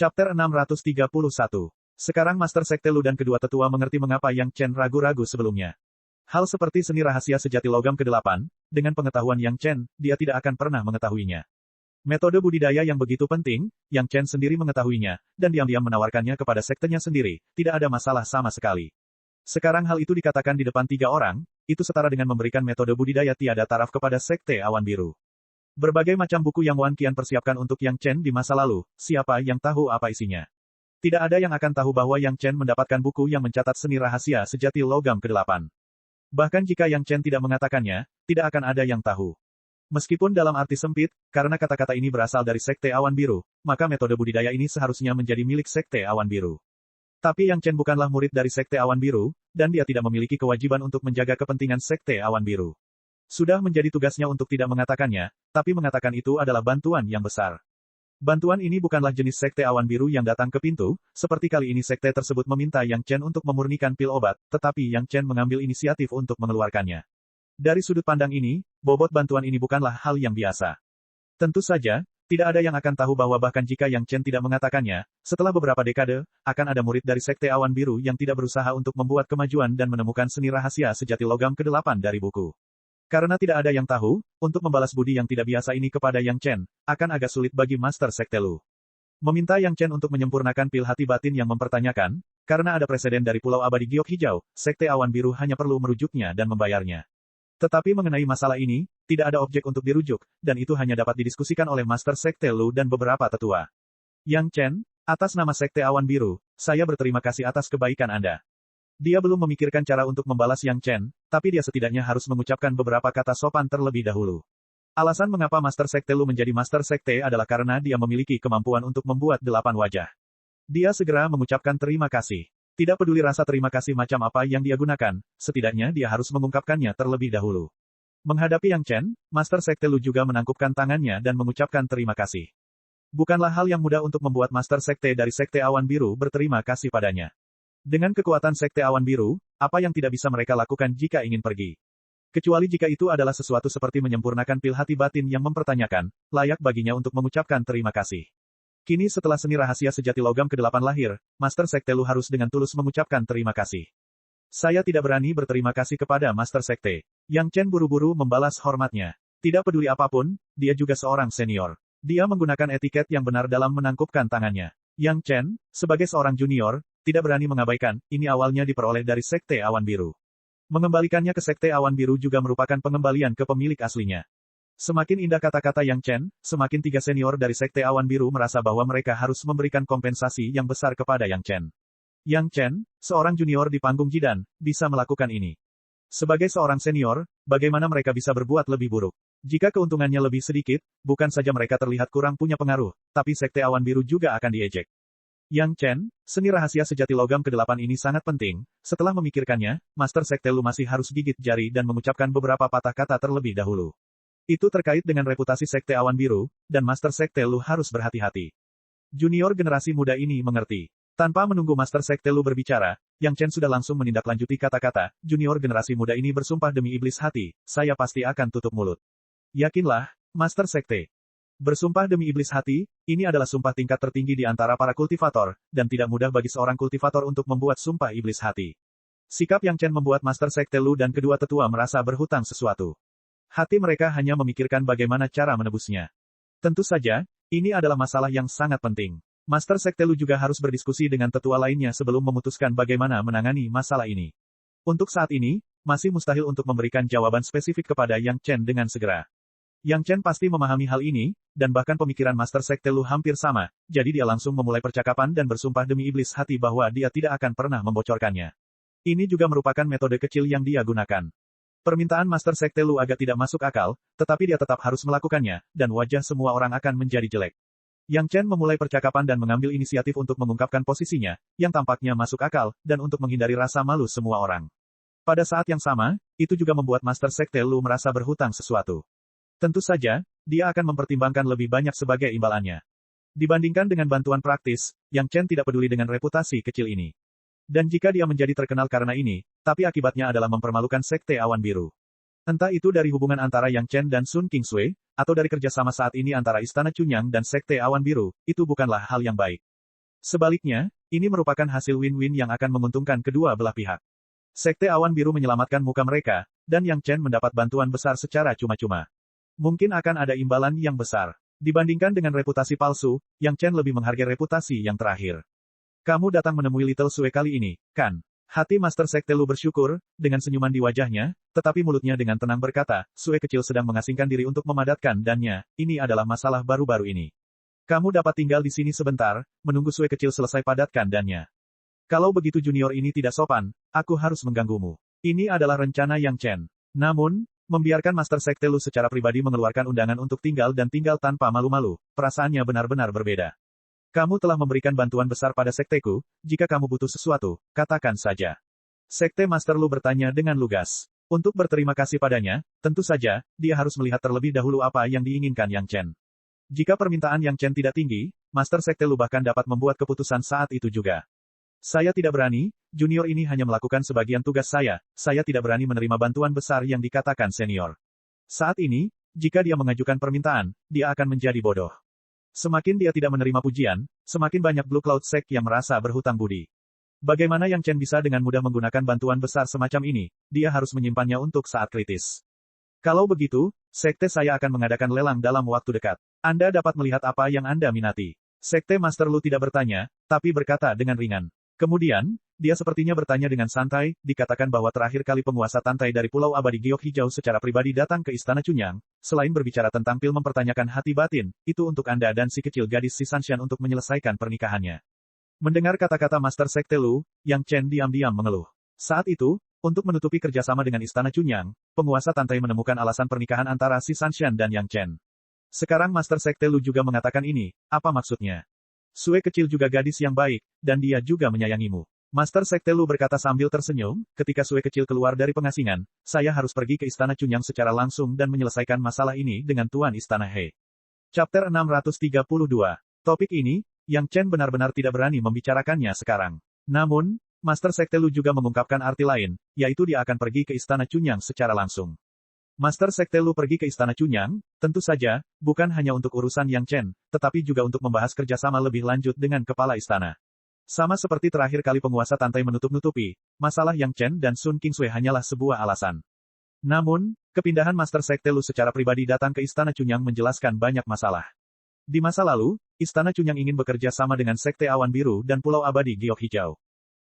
Chapter 631. Sekarang Master Sekte Lu dan kedua tetua mengerti mengapa Yang Chen ragu-ragu sebelumnya. Hal seperti seni rahasia sejati logam ke-8, dengan pengetahuan Yang Chen, dia tidak akan pernah mengetahuinya. Metode budidaya yang begitu penting, Yang Chen sendiri mengetahuinya, dan diam-diam menawarkannya kepada sektenya sendiri, tidak ada masalah sama sekali. Sekarang hal itu dikatakan di depan 3 orang, itu setara dengan memberikan metode budidaya tiada taraf kepada Sekte Awan Biru. Berbagai macam buku yang Wan Qian persiapkan untuk Yang Chen di masa lalu, siapa yang tahu apa isinya? Tidak ada yang akan tahu bahwa Yang Chen mendapatkan buku yang mencatat seni rahasia sejati logam ke-8. Bahkan jika Yang Chen tidak mengatakannya, tidak akan ada yang tahu. Meskipun dalam arti sempit, karena kata-kata ini berasal dari Sekte Awan Biru, maka metode budidaya ini seharusnya menjadi milik Sekte Awan Biru. Tapi Yang Chen bukanlah murid dari Sekte Awan Biru, dan dia tidak memiliki kewajiban untuk menjaga kepentingan Sekte Awan Biru. Sudah menjadi tugasnya untuk tidak mengatakannya, tapi mengatakan itu adalah bantuan yang besar. Bantuan ini bukanlah jenis Sekte Awan Biru yang datang ke pintu, seperti kali ini sekte tersebut meminta Yang Chen untuk memurnikan pil obat, tetapi Yang Chen mengambil inisiatif untuk mengeluarkannya. Dari sudut pandang ini, bobot bantuan ini bukanlah hal yang biasa. Tentu saja, tidak ada yang akan tahu bahwa bahkan jika Yang Chen tidak mengatakannya, setelah beberapa dekade, akan ada murid dari Sekte Awan Biru yang tidak berusaha untuk membuat kemajuan dan menemukan seni rahasia sejati logam ke-8 dari buku. Karena tidak ada yang tahu, untuk membalas budi yang tidak biasa ini kepada Yang Chen, akan agak sulit bagi Master Sekte Lu. Meminta Yang Chen untuk menyempurnakan pil hati batin yang mempertanyakan, karena ada presiden dari Pulau Abadi Giok Hijau, Sekte Awan Biru hanya perlu merujuknya dan membayarnya. Tetapi mengenai masalah ini, tidak ada objek untuk dirujuk, dan itu hanya dapat didiskusikan oleh Master Sekte Lu dan beberapa tetua. Yang Chen, atas nama Sekte Awan Biru, saya berterima kasih atas kebaikan Anda. Dia belum memikirkan cara untuk membalas Yang Chen, tapi dia setidaknya harus mengucapkan beberapa kata sopan terlebih dahulu. Alasan mengapa Master Sekte Lu menjadi Master Sekte adalah karena dia memiliki kemampuan untuk membuat 8 wajah. Dia segera mengucapkan terima kasih. Tidak peduli rasa terima kasih macam apa yang dia gunakan, setidaknya dia harus mengungkapkannya terlebih dahulu. Menghadapi Yang Chen, Master Sekte Lu juga menangkupkan tangannya dan mengucapkan terima kasih. Bukanlah hal yang mudah untuk membuat Master Sekte dari Sekte Awan Biru berterima kasih padanya. Dengan kekuatan Sekte Awan Biru, apa yang tidak bisa mereka lakukan jika ingin pergi? Kecuali jika itu adalah sesuatu seperti menyempurnakan pil hati batin yang mempertanyakan, layak baginya untuk mengucapkan terima kasih. Kini setelah seni rahasia sejati logam ke-8 lahir, Master Sekte Lu harus dengan tulus mengucapkan terima kasih. Saya tidak berani berterima kasih kepada Master Sekte. Yang Chen buru-buru membalas hormatnya. Tidak peduli apapun, dia juga seorang senior. Dia menggunakan etiket yang benar dalam menangkupkan tangannya. Yang Chen, sebagai seorang junior, tidak berani mengabaikan, ini awalnya diperoleh dari Sekte Awan Biru. Mengembalikannya ke Sekte Awan Biru juga merupakan pengembalian ke pemilik aslinya. Semakin indah kata-kata Yang Chen, semakin 3 senior dari Sekte Awan Biru merasa bahwa mereka harus memberikan kompensasi yang besar kepada Yang Chen. Yang Chen, seorang junior di panggung Jidan, bisa melakukan ini. Sebagai seorang senior, bagaimana mereka bisa berbuat lebih buruk? Jika keuntungannya lebih sedikit, bukan saja mereka terlihat kurang punya pengaruh, tapi Sekte Awan Biru juga akan diejek. Yang Chen, seni rahasia sejati logam ke-8 ini sangat penting. Setelah memikirkannya, Master Sekte Lu masih harus gigit jari dan mengucapkan beberapa patah kata terlebih dahulu. Itu terkait dengan reputasi Sekte Awan Biru, dan Master Sekte Lu harus berhati-hati. Junior generasi muda ini mengerti. Tanpa menunggu Master Sekte Lu berbicara, Yang Chen sudah langsung menindaklanjuti kata-kata, junior generasi muda ini bersumpah demi iblis hati, saya pasti akan tutup mulut. Yakinlah, Master Sekte. Bersumpah demi iblis hati, ini adalah sumpah tingkat tertinggi di antara para kultivator, dan tidak mudah bagi seorang kultivator untuk membuat sumpah iblis hati. Sikap Yang Chen membuat Master Sekte Lu dan kedua tetua merasa berhutang sesuatu. Hati mereka hanya memikirkan bagaimana cara menebusnya. Tentu saja, ini adalah masalah yang sangat penting. Master Sekte Lu juga harus berdiskusi dengan tetua lainnya sebelum memutuskan bagaimana menangani masalah ini. Untuk saat ini, masih mustahil untuk memberikan jawaban spesifik kepada Yang Chen dengan segera. Yang Chen pasti memahami hal ini, dan bahkan pemikiran Master Sekte Lu hampir sama, jadi dia langsung memulai percakapan dan bersumpah demi iblis hati bahwa dia tidak akan pernah membocorkannya. Ini juga merupakan metode kecil yang dia gunakan. Permintaan Master Sekte Lu agak tidak masuk akal, tetapi dia tetap harus melakukannya, dan wajah semua orang akan menjadi jelek. Yang Chen memulai percakapan dan mengambil inisiatif untuk mengungkapkan posisinya, yang tampaknya masuk akal, dan untuk menghindari rasa malu semua orang. Pada saat yang sama, itu juga membuat Master Sekte Lu merasa berhutang sesuatu. Tentu saja, dia akan mempertimbangkan lebih banyak sebagai imbalannya. Dibandingkan dengan bantuan praktis, Yang Chen tidak peduli dengan reputasi kecil ini. Dan jika dia menjadi terkenal karena ini, tapi akibatnya adalah mempermalukan Sekte Awan Biru. Entah itu dari hubungan antara Yang Chen dan Sun Qingsui, atau dari kerjasama saat ini antara Istana Chunyang dan Sekte Awan Biru, itu bukanlah hal yang baik. Sebaliknya, ini merupakan hasil win-win yang akan menguntungkan kedua belah pihak. Sekte Awan Biru menyelamatkan muka mereka, dan Yang Chen mendapat bantuan besar secara cuma-cuma. Mungkin akan ada imbalan yang besar. Dibandingkan dengan reputasi palsu, Yang Chen lebih menghargai reputasi yang terakhir. Kamu datang menemui Little Sue kali ini, kan? Hati Master Sekte Lu bersyukur, dengan senyuman di wajahnya, tetapi mulutnya dengan tenang berkata, Sue kecil sedang mengasingkan diri untuk memadatkan dannya, ini adalah masalah baru-baru ini. Kamu dapat tinggal di sini sebentar, menunggu Sue kecil selesai padatkan dannya. Kalau begitu junior ini tidak sopan, aku harus mengganggumu. Ini adalah rencana Yang Chen. Namun, membiarkan Master Sekte Lu secara pribadi mengeluarkan undangan untuk tinggal dan tinggal tanpa malu-malu, perasaannya benar-benar berbeda. Kamu telah memberikan bantuan besar pada sekteku, jika kamu butuh sesuatu, katakan saja. Sekte Master Lu bertanya dengan lugas. Untuk berterima kasih padanya, tentu saja, dia harus melihat terlebih dahulu apa yang diinginkan Yang Chen. Jika permintaan Yang Chen tidak tinggi, Master Sekte Lu bahkan dapat membuat keputusan saat itu juga. Saya tidak berani, junior ini hanya melakukan sebagian tugas saya tidak berani menerima bantuan besar yang dikatakan senior. Saat ini, jika dia mengajukan permintaan, dia akan menjadi bodoh. Semakin dia tidak menerima pujian, semakin banyak Blue Cloud Sect yang merasa berhutang budi. Bagaimana Yang Chen bisa dengan mudah menggunakan bantuan besar semacam ini, dia harus menyimpannya untuk saat kritis. Kalau begitu, sekte saya akan mengadakan lelang dalam waktu dekat. Anda dapat melihat apa yang Anda minati. Sekte Master Lu tidak bertanya, tapi berkata dengan ringan. Kemudian, dia sepertinya bertanya dengan santai, dikatakan bahwa terakhir kali penguasa Tantai dari Pulau Abadi Giok Hijau secara pribadi datang ke Istana Cunyang, selain berbicara tentang pil mempertanyakan hati batin, itu untuk Anda dan si kecil gadis si Sanshan untuk menyelesaikan pernikahannya. Mendengar kata-kata Master Sekte Lu, Yang Chen diam-diam mengeluh. Saat itu, untuk menutupi kerjasama dengan Istana Cunyang, penguasa Tantai menemukan alasan pernikahan antara si Sanshan dan Yang Chen. Sekarang Master Sekte Lu juga mengatakan ini, apa maksudnya? Sue kecil juga gadis yang baik, dan dia juga menyayangimu. Master Sekte Lu berkata sambil tersenyum, ketika Sue kecil keluar dari pengasingan, saya harus pergi ke Istana Cunyang secara langsung dan menyelesaikan masalah ini dengan Tuan Istana He. Chapter 632. Topik ini, Yang Chen benar-benar tidak berani membicarakannya sekarang. Namun, Master Sekte Lu juga mengungkapkan arti lain, yaitu dia akan pergi ke Istana Cunyang secara langsung. Master Sekte Lu pergi ke Istana Cunyang, tentu saja, bukan hanya untuk urusan Yang Chen, tetapi juga untuk membahas kerjasama lebih lanjut dengan kepala istana. Sama seperti terakhir kali penguasa Tantai menutup-nutupi, masalah Yang Chen dan Sun Kingsui hanyalah sebuah alasan. Namun, kepindahan Master Sekte Lu secara pribadi datang ke Istana Cunyang menjelaskan banyak masalah. Di masa lalu, Istana Cunyang ingin bekerja sama dengan Sekte Awan Biru dan Pulau Abadi Giok Hijau.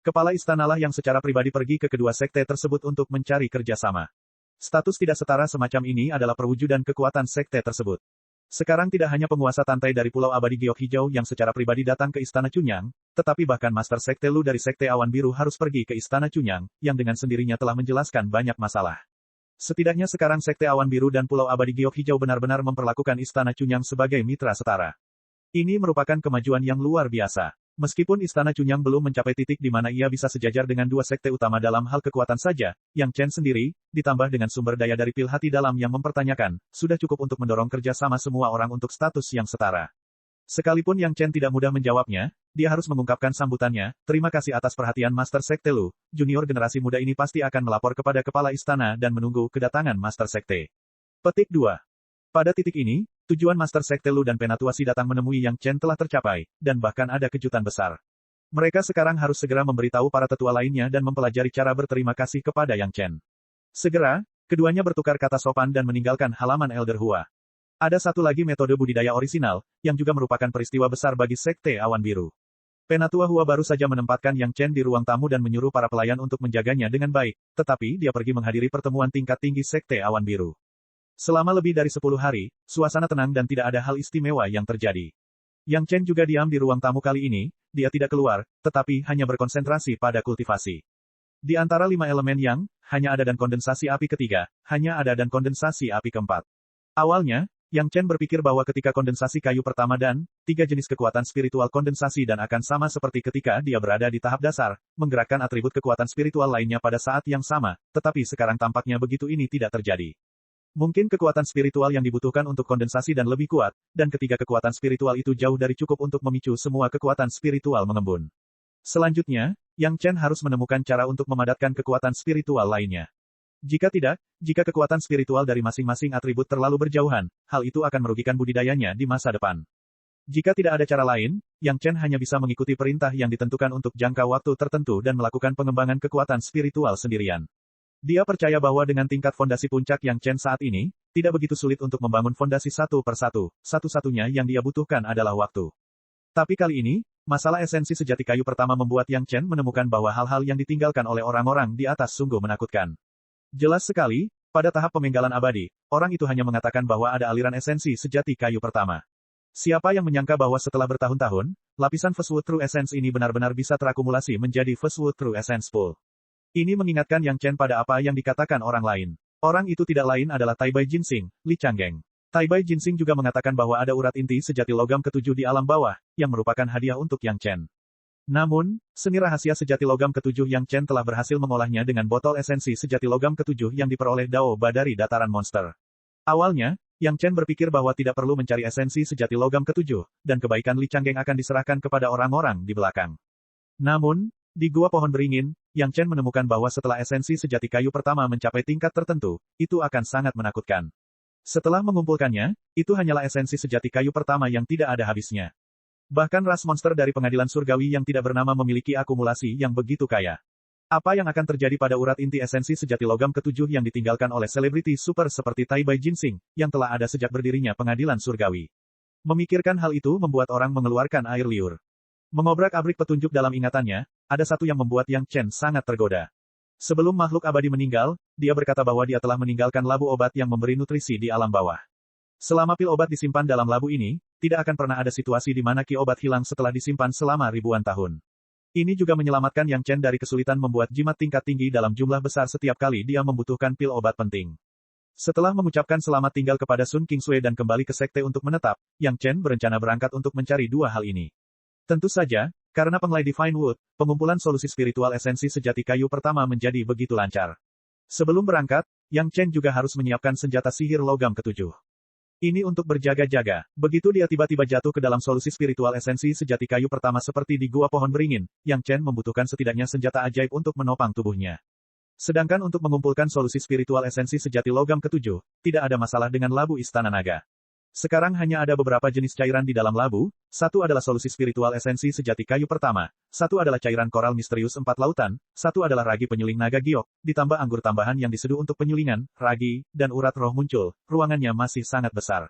Kepala istanalah yang secara pribadi pergi ke kedua sekte tersebut untuk mencari kerjasama. Status tidak setara semacam ini adalah perwujudan kekuatan sekte tersebut. Sekarang tidak hanya penguasa Tantai dari Pulau Abadi Giok Hijau yang secara pribadi datang ke Istana Cunyang, tetapi bahkan Master Sekte Lu dari Sekte Awan Biru harus pergi ke Istana Cunyang, yang dengan sendirinya telah menjelaskan banyak masalah. Setidaknya sekarang Sekte Awan Biru dan Pulau Abadi Giok Hijau benar-benar memperlakukan Istana Cunyang sebagai mitra setara. Ini merupakan kemajuan yang luar biasa. Meskipun Istana Cunyang belum mencapai titik di mana ia bisa sejajar dengan dua sekte utama dalam hal kekuatan saja, Yang Chen sendiri, ditambah dengan sumber daya dari pil hati dalam yang mempertanyakan, sudah cukup untuk mendorong kerjasama semua orang untuk status yang setara. Sekalipun Yang Chen tidak mudah menjawabnya, dia harus mengungkapkan sambutannya, terima kasih atas perhatian Master Sekte Lu, junior generasi muda ini pasti akan melapor kepada kepala istana dan menunggu kedatangan Master Sekte. Petik 2. Pada titik ini, tujuan Master Sekte Lu dan Penatua Si datang menemui Yang Chen telah tercapai, dan bahkan ada kejutan besar. Mereka sekarang harus segera memberitahu para tetua lainnya dan mempelajari cara berterima kasih kepada Yang Chen. Segera, keduanya bertukar kata sopan dan meninggalkan halaman Elder Hua. Ada satu lagi metode budidaya orisinal, yang juga merupakan peristiwa besar bagi Sekte Awan Biru. Penatua Hua baru saja menempatkan Yang Chen di ruang tamu dan menyuruh para pelayan untuk menjaganya dengan baik, tetapi dia pergi menghadiri pertemuan tingkat tinggi Sekte Awan Biru. Selama lebih dari 10 hari, suasana tenang dan tidak ada hal istimewa yang terjadi. Yang Chen juga diam di ruang tamu kali ini, dia tidak keluar, tetapi hanya berkonsentrasi pada kultivasi. Di antara 5 elemen yang, hanya ada dan kondensasi api ketiga, hanya ada dan kondensasi api keempat. Awalnya, Yang Chen berpikir bahwa ketika kondensasi kayu pertama dan 3 jenis kekuatan spiritual kondensasi dan akan sama seperti ketika dia berada di tahap dasar, menggerakkan atribut kekuatan spiritual lainnya pada saat yang sama, tetapi sekarang tampaknya begitu ini tidak terjadi. Mungkin kekuatan spiritual yang dibutuhkan untuk kondensasi dan lebih kuat, dan ketiga kekuatan spiritual itu jauh dari cukup untuk memicu semua kekuatan spiritual mengembun. Selanjutnya, Yang Chen harus menemukan cara untuk memadatkan kekuatan spiritual lainnya. Jika tidak, jika kekuatan spiritual dari masing-masing atribut terlalu berjauhan, hal itu akan merugikan budidayanya di masa depan. Jika tidak ada cara lain, Yang Chen hanya bisa mengikuti perintah yang ditentukan untuk jangka waktu tertentu dan melakukan pengembangan kekuatan spiritual sendirian. Dia percaya bahwa dengan tingkat fondasi puncak Yang Chen saat ini, tidak begitu sulit untuk membangun fondasi satu per satu, satu-satunya yang dia butuhkan adalah waktu. Tapi kali ini, masalah esensi sejati kayu pertama membuat Yang Chen menemukan bahwa hal-hal yang ditinggalkan oleh orang-orang di atas sungguh menakutkan. Jelas sekali, pada tahap pemenggalan abadi, orang itu hanya mengatakan bahwa ada aliran esensi sejati kayu pertama. Siapa yang menyangka bahwa setelah bertahun-tahun, lapisan Firstwood True Essence ini benar-benar bisa terakumulasi menjadi Firstwood True Essence Pool. Ini mengingatkan Yang Chen pada apa yang dikatakan orang lain. Orang itu tidak lain adalah Taibai Jinsing, Li Changgeng. Taibai Jinsing juga mengatakan bahwa ada urat inti sejati logam ketujuh di alam bawah, yang merupakan hadiah untuk Yang Chen. Namun, seni rahasia sejati logam ketujuh Yang Chen telah berhasil mengolahnya dengan botol esensi sejati logam ketujuh yang diperoleh Dao Ba dari dataran monster. Awalnya, Yang Chen berpikir bahwa tidak perlu mencari esensi sejati logam ketujuh, dan kebaikan Li Changgeng akan diserahkan kepada orang-orang di belakang. Namun, di Gua Pohon Beringin, Yang Chen menemukan bahwa setelah esensi sejati kayu pertama mencapai tingkat tertentu, itu akan sangat menakutkan. Setelah mengumpulkannya, itu hanyalah esensi sejati kayu pertama yang tidak ada habisnya. Bahkan ras monster dari pengadilan surgawi yang tidak bernama memiliki akumulasi yang begitu kaya. Apa yang akan terjadi pada urat inti esensi sejati logam ketujuh yang ditinggalkan oleh selebriti super seperti Taibai Jinsing, yang telah ada sejak berdirinya pengadilan surgawi? Memikirkan hal itu membuat orang mengeluarkan air liur. Mengobrak-abrik petunjuk dalam ingatannya, ada satu yang membuat Yang Chen sangat tergoda. Sebelum makhluk abadi meninggal, dia berkata bahwa dia telah meninggalkan labu obat yang memberi nutrisi di alam bawah. Selama pil obat disimpan dalam labu ini, tidak akan pernah ada situasi di mana ki obat hilang setelah disimpan selama ribuan tahun. Ini juga menyelamatkan Yang Chen dari kesulitan membuat jimat tingkat tinggi dalam jumlah besar setiap kali dia membutuhkan pil obat penting. Setelah mengucapkan selamat tinggal kepada Sun Qingsui dan kembali ke sekte untuk menetap, Yang Chen berencana berangkat untuk mencari dua hal ini. Tentu saja, karena penglai Divine Wood, pengumpulan solusi spiritual esensi sejati kayu pertama menjadi begitu lancar. Sebelum berangkat, Yang Chen juga harus menyiapkan senjata sihir logam ketujuh. Ini untuk berjaga-jaga. Begitu dia tiba-tiba jatuh ke dalam solusi spiritual esensi sejati kayu pertama seperti di Gua Pohon Beringin, Yang Chen membutuhkan setidaknya senjata ajaib untuk menopang tubuhnya. Sedangkan untuk mengumpulkan solusi spiritual esensi sejati logam ketujuh, tidak ada masalah dengan labu Istana Naga. Sekarang hanya ada beberapa jenis cairan di dalam labu, satu adalah solusi spiritual esensi sejati kayu pertama, satu adalah cairan koral misterius empat lautan, satu adalah ragi penyeling naga giok, ditambah anggur tambahan yang diseduh untuk penyulingan, ragi, dan urat roh muncul, ruangannya masih sangat besar.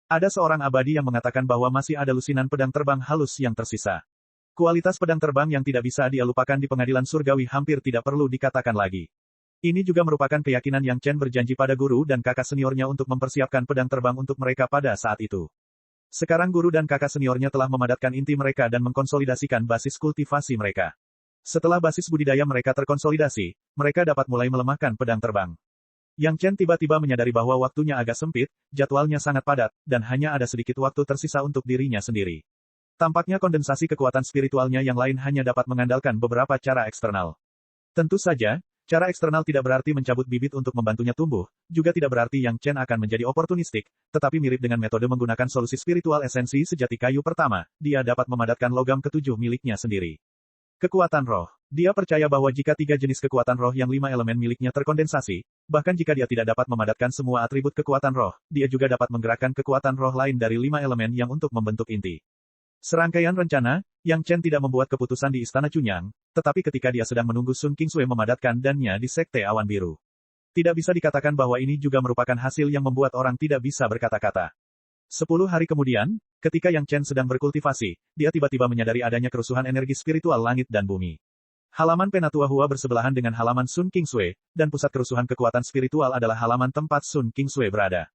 Ada seorang abadi yang mengatakan bahwa masih ada lusinan pedang terbang halus yang tersisa. Kualitas pedang terbang yang tidak bisa dia lupakan di pengadilan surgawi hampir tidak perlu dikatakan lagi. Ini juga merupakan keyakinan Yang Chen berjanji pada guru dan kakak seniornya untuk mempersiapkan pedang terbang untuk mereka pada saat itu. Sekarang guru dan kakak seniornya telah memadatkan inti mereka dan mengkonsolidasikan basis kultivasi mereka. Setelah basis budidaya mereka terkonsolidasi, mereka dapat mulai melemahkan pedang terbang. Yang Chen tiba-tiba menyadari bahwa waktunya agak sempit, jadwalnya sangat padat, dan hanya ada sedikit waktu tersisa untuk dirinya sendiri. Tampaknya kondensasi kekuatan spiritualnya yang lain hanya dapat mengandalkan beberapa cara eksternal. Tentu saja, cara eksternal tidak berarti mencabut bibit untuk membantunya tumbuh, juga tidak berarti Yang Chen akan menjadi oportunistik, tetapi mirip dengan metode menggunakan solusi spiritual esensi sejati kayu pertama, dia dapat memadatkan logam ketujuh miliknya sendiri. Kekuatan roh. Dia percaya bahwa jika tiga jenis kekuatan roh yang 5 elemen miliknya terkondensasi, bahkan jika dia tidak dapat memadatkan semua atribut kekuatan roh, dia juga dapat menggerakkan kekuatan roh lain dari 5 elemen yang untuk membentuk inti. Serangkaian rencana, Yang Chen tidak membuat keputusan di Istana Chunyang, tetapi ketika dia sedang menunggu Sun Qingsui memadatkan dannya di Sekte Awan Biru. Tidak bisa dikatakan bahwa ini juga merupakan hasil yang membuat orang tidak bisa berkata-kata. 10 hari kemudian, ketika Yang Chen sedang berkultivasi, dia tiba-tiba menyadari adanya kerusuhan energi spiritual langit dan bumi. Halaman Penatua Hua bersebelahan dengan halaman Sun Qingsui, dan pusat kerusuhan kekuatan spiritual adalah halaman tempat Sun Qingsui berada.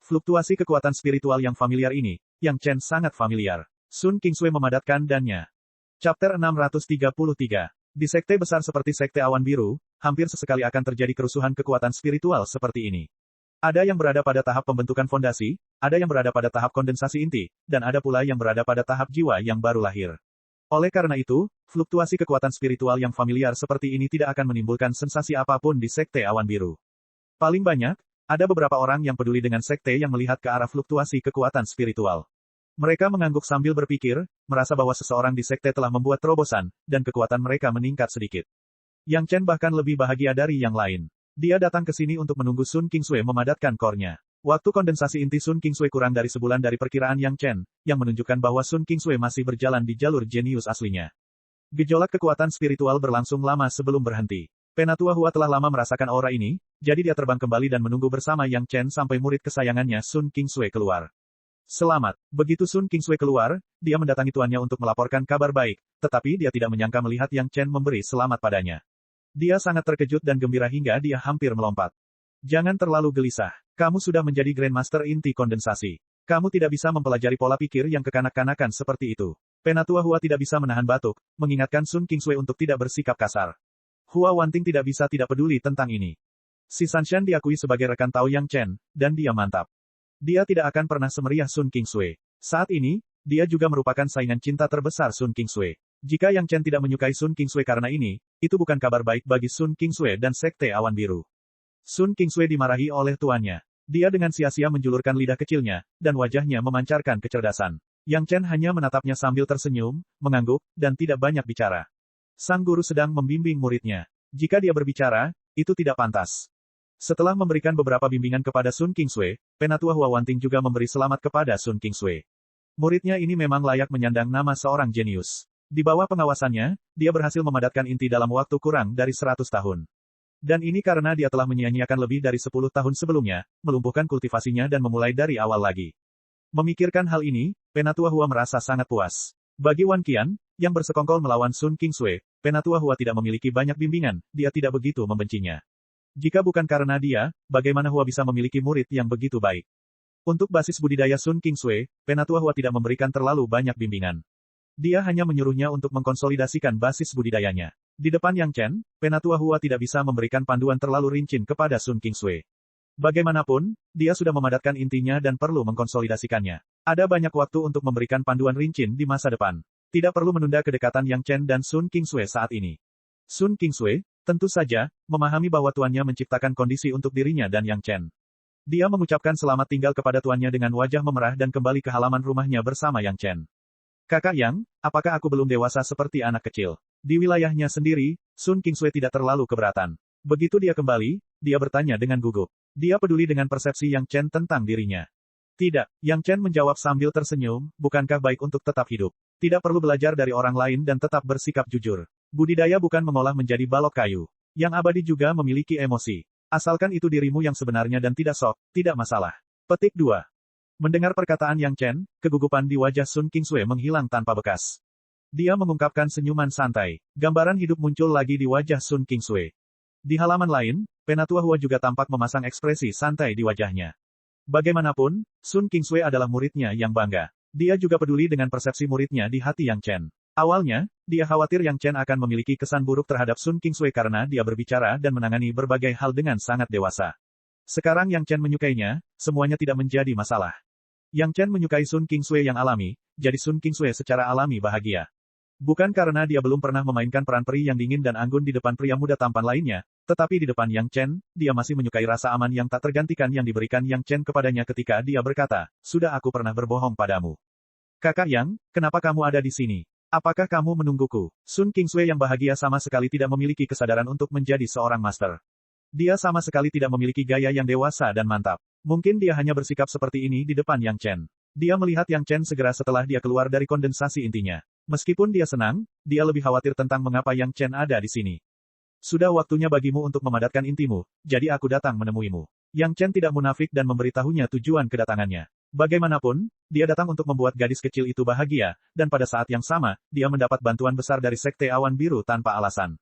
Fluktuasi kekuatan spiritual yang familiar ini, Yang Chen sangat familiar. Sun Qingsui memadatkan dannya. Chapter 633. Di sekte besar seperti Sekte Awan Biru, hampir sesekali akan terjadi kerusuhan kekuatan spiritual seperti ini. Ada yang berada pada tahap pembentukan fondasi, ada yang berada pada tahap kondensasi inti, dan ada pula yang berada pada tahap jiwa yang baru lahir. Oleh karena itu, fluktuasi kekuatan spiritual yang familiar seperti ini tidak akan menimbulkan sensasi apapun di Sekte Awan Biru. Paling banyak, ada beberapa orang yang peduli dengan sekte yang melihat ke arah fluktuasi kekuatan spiritual. Mereka mengangguk sambil berpikir, merasa bahwa seseorang di sekte telah membuat terobosan, dan kekuatan mereka meningkat sedikit. Yang Chen bahkan lebih bahagia dari yang lain. Dia datang ke sini untuk menunggu Sun Qingsui memadatkan core-nya. Waktu kondensasi inti Sun Kingsui kurang dari sebulan dari perkiraan Yang Chen, yang menunjukkan bahwa Sun Kingsui masih berjalan di jalur jenius aslinya. Gejolak kekuatan spiritual berlangsung lama sebelum berhenti. Penatua Hua telah lama merasakan aura ini, jadi dia terbang kembali dan menunggu bersama Yang Chen sampai murid kesayangannya Sun Kingsui keluar. Selamat. Begitu Sun Kingsui keluar, dia mendatangi tuannya untuk melaporkan kabar baik, tetapi dia tidak menyangka melihat Yang Chen memberi selamat padanya. Dia sangat terkejut dan gembira hingga dia hampir melompat. Jangan terlalu gelisah. Kamu sudah menjadi Grandmaster inti kondensasi. Kamu tidak bisa mempelajari pola pikir yang kekanak-kanakan seperti itu. Penatua Hua tidak bisa menahan batuk, mengingatkan Sun Kingsui untuk tidak bersikap kasar. Hua Wanting tidak bisa tidak peduli tentang ini. Si Sanshan diakui sebagai rekan Tao Yang Chen, dan dia mantap. Dia tidak akan pernah semeriah Sun Kingsui. Saat ini, dia juga merupakan saingan cinta terbesar Sun Kingsui. Jika Yang Chen tidak menyukai Sun Kingsui karena ini, itu bukan kabar baik bagi Sun Kingsui dan Sekte Awan Biru. Sun Kingsui dimarahi oleh tuannya. Dia dengan sia-sia menjulurkan lidah kecilnya, dan wajahnya memancarkan kecerdasan. Yang Chen hanya menatapnya sambil tersenyum, mengangguk, dan tidak banyak bicara. Sang guru sedang membimbing muridnya. Jika dia berbicara, itu tidak pantas. Setelah memberikan beberapa bimbingan kepada Sun Kingsui, Penatua Hua Wanting juga memberi selamat kepada Sun Kingsui. Muridnya ini memang layak menyandang nama seorang jenius. Di bawah pengawasannya, dia berhasil memadatkan inti dalam waktu kurang dari 100 tahun. Dan ini karena dia telah menyia-nyiakan lebih dari 10 tahun sebelumnya, melumpuhkan kultivasinya dan memulai dari awal lagi. Memikirkan hal ini, Penatua Hua merasa sangat puas. Bagi Wan Qian, yang bersekongkol melawan Sun Kingsui, Penatua Hua tidak memiliki banyak bimbingan, dia tidak begitu membencinya. Jika bukan karena dia, bagaimana Hua bisa memiliki murid yang begitu baik? Untuk basis budidaya Sun Kingsui, Penatua Hua tidak memberikan terlalu banyak bimbingan. Dia hanya menyuruhnya untuk mengkonsolidasikan basis budidayanya. Di depan Yang Chen, Penatua Hua tidak bisa memberikan panduan terlalu rinci kepada Sun Kingsui. Bagaimanapun, dia sudah memadatkan intinya dan perlu mengkonsolidasikannya. Ada banyak waktu untuk memberikan panduan rinci di masa depan. Tidak perlu menunda kedekatan Yang Chen dan Sun Kingsui saat ini. Sun Kingsui, tentu saja, memahami bahwa tuannya menciptakan kondisi untuk dirinya dan Yang Chen. Dia mengucapkan selamat tinggal kepada tuannya dengan wajah memerah dan kembali ke halaman rumahnya bersama Yang Chen. Kakak Yang, apakah aku belum dewasa seperti anak kecil? Di wilayahnya sendiri, Sun Kingsui tidak terlalu keberatan. Begitu dia kembali, dia bertanya dengan gugup. Dia peduli dengan persepsi Yang Chen tentang dirinya. Tidak, Yang Chen menjawab sambil tersenyum, bukankah baik untuk tetap hidup? Tidak perlu belajar dari orang lain dan tetap bersikap jujur. Budidaya bukan mengolah menjadi balok kayu. Yang abadi juga memiliki emosi. Asalkan itu dirimu yang sebenarnya dan tidak sok, tidak masalah. Petik 2. Mendengar perkataan Yang Chen, kegugupan di wajah Sun Kingsui menghilang tanpa bekas. Dia mengungkapkan senyuman santai. Gambaran hidup muncul lagi di wajah Sun Kingsui. Di halaman lain, Penatua Hua juga tampak memasang ekspresi santai di wajahnya. Bagaimanapun, Sun Kingsui adalah muridnya yang bangga. Dia juga peduli dengan persepsi muridnya di hati Yang Chen. Awalnya, dia khawatir Yang Chen akan memiliki kesan buruk terhadap Sun Kingsui karena dia berbicara dan menangani berbagai hal dengan sangat dewasa. Sekarang Yang Chen menyukainya, semuanya tidak menjadi masalah. Yang Chen menyukai Sun Kingsui yang alami, jadi Sun Kingsui secara alami bahagia. Bukan karena dia belum pernah memainkan peran peri yang dingin dan anggun di depan pria muda tampan lainnya, tetapi di depan Yang Chen, dia masih menyukai rasa aman yang tak tergantikan yang diberikan Yang Chen kepadanya ketika dia berkata, "Sudah aku pernah berbohong padamu. Kakak Yang, kenapa kamu ada di sini? Apakah kamu menungguku?" Sun Kingsui yang bahagia sama sekali tidak memiliki kesadaran untuk menjadi seorang master. Dia sama sekali tidak memiliki gaya yang dewasa dan mantap. Mungkin dia hanya bersikap seperti ini di depan Yang Chen. Dia melihat Yang Chen segera setelah dia keluar dari kondensasi intinya. Meskipun dia senang, dia lebih khawatir tentang mengapa Yang Chen ada di sini. Sudah waktunya bagimu untuk memadatkan intimu, jadi aku datang menemuimu. Yang Chen tidak munafik dan memberitahunya tujuan kedatangannya. Bagaimanapun, dia datang untuk membuat gadis kecil itu bahagia, dan pada saat yang sama, dia mendapat bantuan besar dari Sekte Awan Biru tanpa alasan.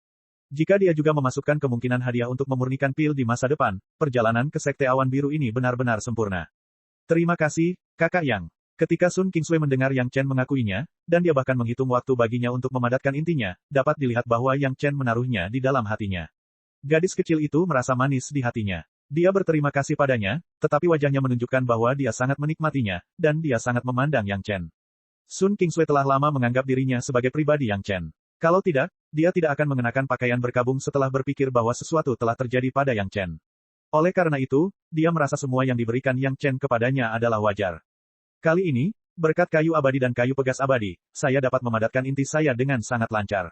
Jika dia juga memasukkan kemungkinan hadiah untuk memurnikan pil di masa depan, perjalanan ke Sekte Awan Biru ini benar-benar sempurna. Terima kasih, Kakak Yang. Ketika Sun Kingsui mendengar Yang Chen mengakuinya, dan dia bahkan menghitung waktu baginya untuk memadatkan intinya, dapat dilihat bahwa Yang Chen menaruhnya di dalam hatinya. Gadis kecil itu merasa manis di hatinya. Dia berterima kasih padanya, tetapi wajahnya menunjukkan bahwa dia sangat menikmatinya, dan dia sangat memandang Yang Chen. Sun Kingsui telah lama menganggap dirinya sebagai pribadi Yang Chen. Kalau tidak, dia tidak akan mengenakan pakaian berkabung setelah berpikir bahwa sesuatu telah terjadi pada Yang Chen. Oleh karena itu, dia merasa semua yang diberikan Yang Chen kepadanya adalah wajar. Kali ini, berkat kayu abadi dan kayu pegas abadi, saya dapat memadatkan inti saya dengan sangat lancar.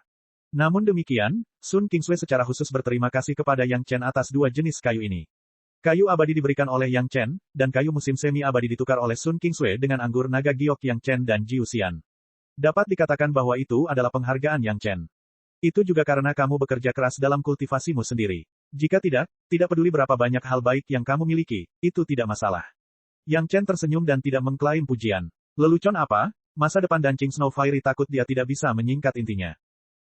Namun demikian, Sun Kingsui secara khusus berterima kasih kepada Yang Chen atas dua jenis kayu ini. Kayu abadi diberikan oleh Yang Chen, dan kayu musim semi abadi ditukar oleh Sun Qingsui dengan anggur naga giok Yang Chen dan Jiu Xian. Dapat dikatakan bahwa itu adalah penghargaan Yang Chen. Itu juga karena kamu bekerja keras dalam kultivasimu sendiri. Jika tidak peduli berapa banyak hal baik yang kamu miliki, itu tidak masalah. Yang Chen tersenyum dan tidak mengklaim pujian. Lelucon apa? Masa depan Dancing Snow Fairy takut dia tidak bisa menyingkat intinya.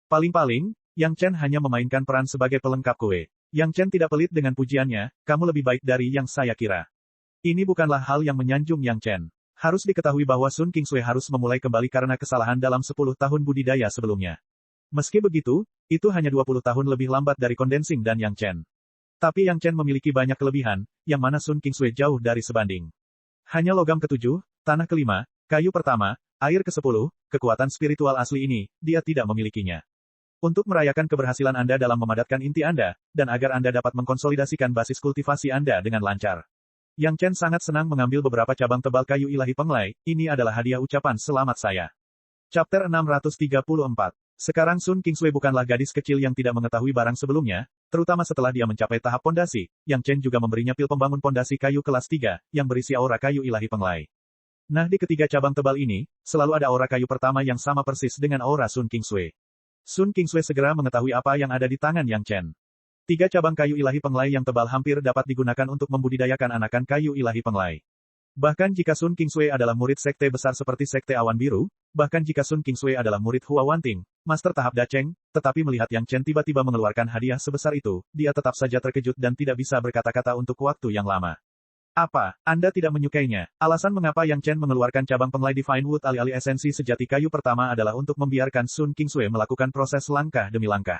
Paling-paling, Yang Chen hanya memainkan peran sebagai pelengkap kue. Yang Chen tidak pelit dengan pujiannya, kamu lebih baik dari yang saya kira. Ini bukanlah hal yang menyanjung Yang Chen. Harus diketahui bahwa Sun Qingsui harus memulai kembali karena kesalahan dalam 10 tahun budidaya sebelumnya. Meski begitu, itu hanya 20 tahun lebih lambat dari Condensing dan Yang Chen. Tapi Yang Chen memiliki banyak kelebihan, yang mana Sun Qingsui jauh dari sebanding. Hanya logam ke-7, tanah ke-5, kayu pertama, air ke-10, kekuatan spiritual asli ini, dia tidak memilikinya. Untuk merayakan keberhasilan Anda dalam memadatkan inti Anda, dan agar Anda dapat mengkonsolidasikan basis kultivasi Anda dengan lancar. Yang Chen sangat senang mengambil beberapa cabang tebal kayu ilahi penglai, ini adalah hadiah ucapan selamat saya. Chapter 634. Sekarang Sun Qingsui bukanlah gadis kecil yang tidak mengetahui barang sebelumnya, terutama setelah dia mencapai tahap pondasi. Yang Chen juga memberinya pil pembangun pondasi kayu kelas 3, yang berisi aura kayu ilahi penglai. Nah di ketiga cabang tebal ini, selalu ada aura kayu pertama yang sama persis dengan aura Sun Qingsui. Sun Qingsui segera mengetahui apa yang ada di tangan Yang Chen. 3 cabang kayu ilahi penglai yang tebal hampir dapat digunakan untuk membudidayakan anakan kayu ilahi penglai. Bahkan jika Sun Qingsui adalah murid sekte besar seperti Sekte Awan Biru, bahkan jika Sun Qingsui adalah murid Hua Wanting, master tahap Dacheng, tetapi melihat Yang Chen tiba-tiba mengeluarkan hadiah sebesar itu, dia tetap saja terkejut dan tidak bisa berkata-kata untuk waktu yang lama. Apa, Anda tidak menyukainya? Alasan mengapa Yang Chen mengeluarkan cabang penglai Divine Wood alih-alih esensi sejati kayu pertama adalah untuk membiarkan Sun Qingsui melakukan proses langkah demi langkah.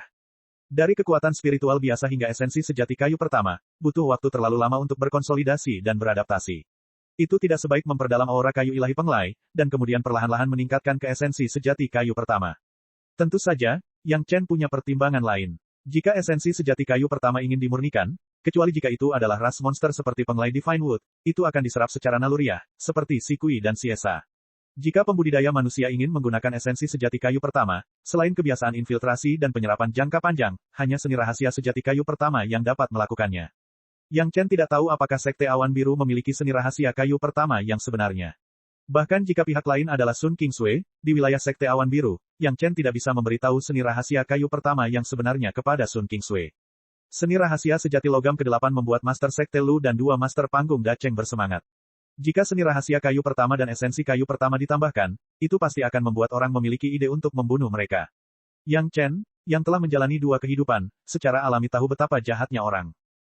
Dari kekuatan spiritual biasa hingga esensi sejati kayu pertama, butuh waktu terlalu lama untuk berkonsolidasi dan beradaptasi. Itu tidak sebaik memperdalam aura kayu ilahi penglai, dan kemudian perlahan-lahan meningkatkan ke esensi sejati kayu pertama. Tentu saja, Yang Chen punya pertimbangan lain. Jika esensi sejati kayu pertama ingin dimurnikan, kecuali jika itu adalah ras monster seperti penglai Divine Wood, itu akan diserap secara naluriah, seperti Si Kui dan Siesa. Jika pembudidaya manusia ingin menggunakan esensi sejati kayu pertama, selain kebiasaan infiltrasi dan penyerapan jangka panjang, hanya seni rahasia sejati kayu pertama yang dapat melakukannya. Yang Chen tidak tahu apakah Sekte Awan Biru memiliki seni rahasia kayu pertama yang sebenarnya. Bahkan jika pihak lain adalah Sun Qingsui, di wilayah Sekte Awan Biru, Yang Chen tidak bisa memberitahu seni rahasia kayu pertama yang sebenarnya kepada Sun Qingsui. Seni rahasia sejati logam ke-8 membuat Master Sekte Lu dan 2 Master Panggung Dacheng bersemangat. Jika seni rahasia kayu pertama dan esensi kayu pertama ditambahkan, itu pasti akan membuat orang memiliki ide untuk membunuh mereka. Yang Chen, yang telah menjalani 2 kehidupan, secara alami tahu betapa jahatnya orang.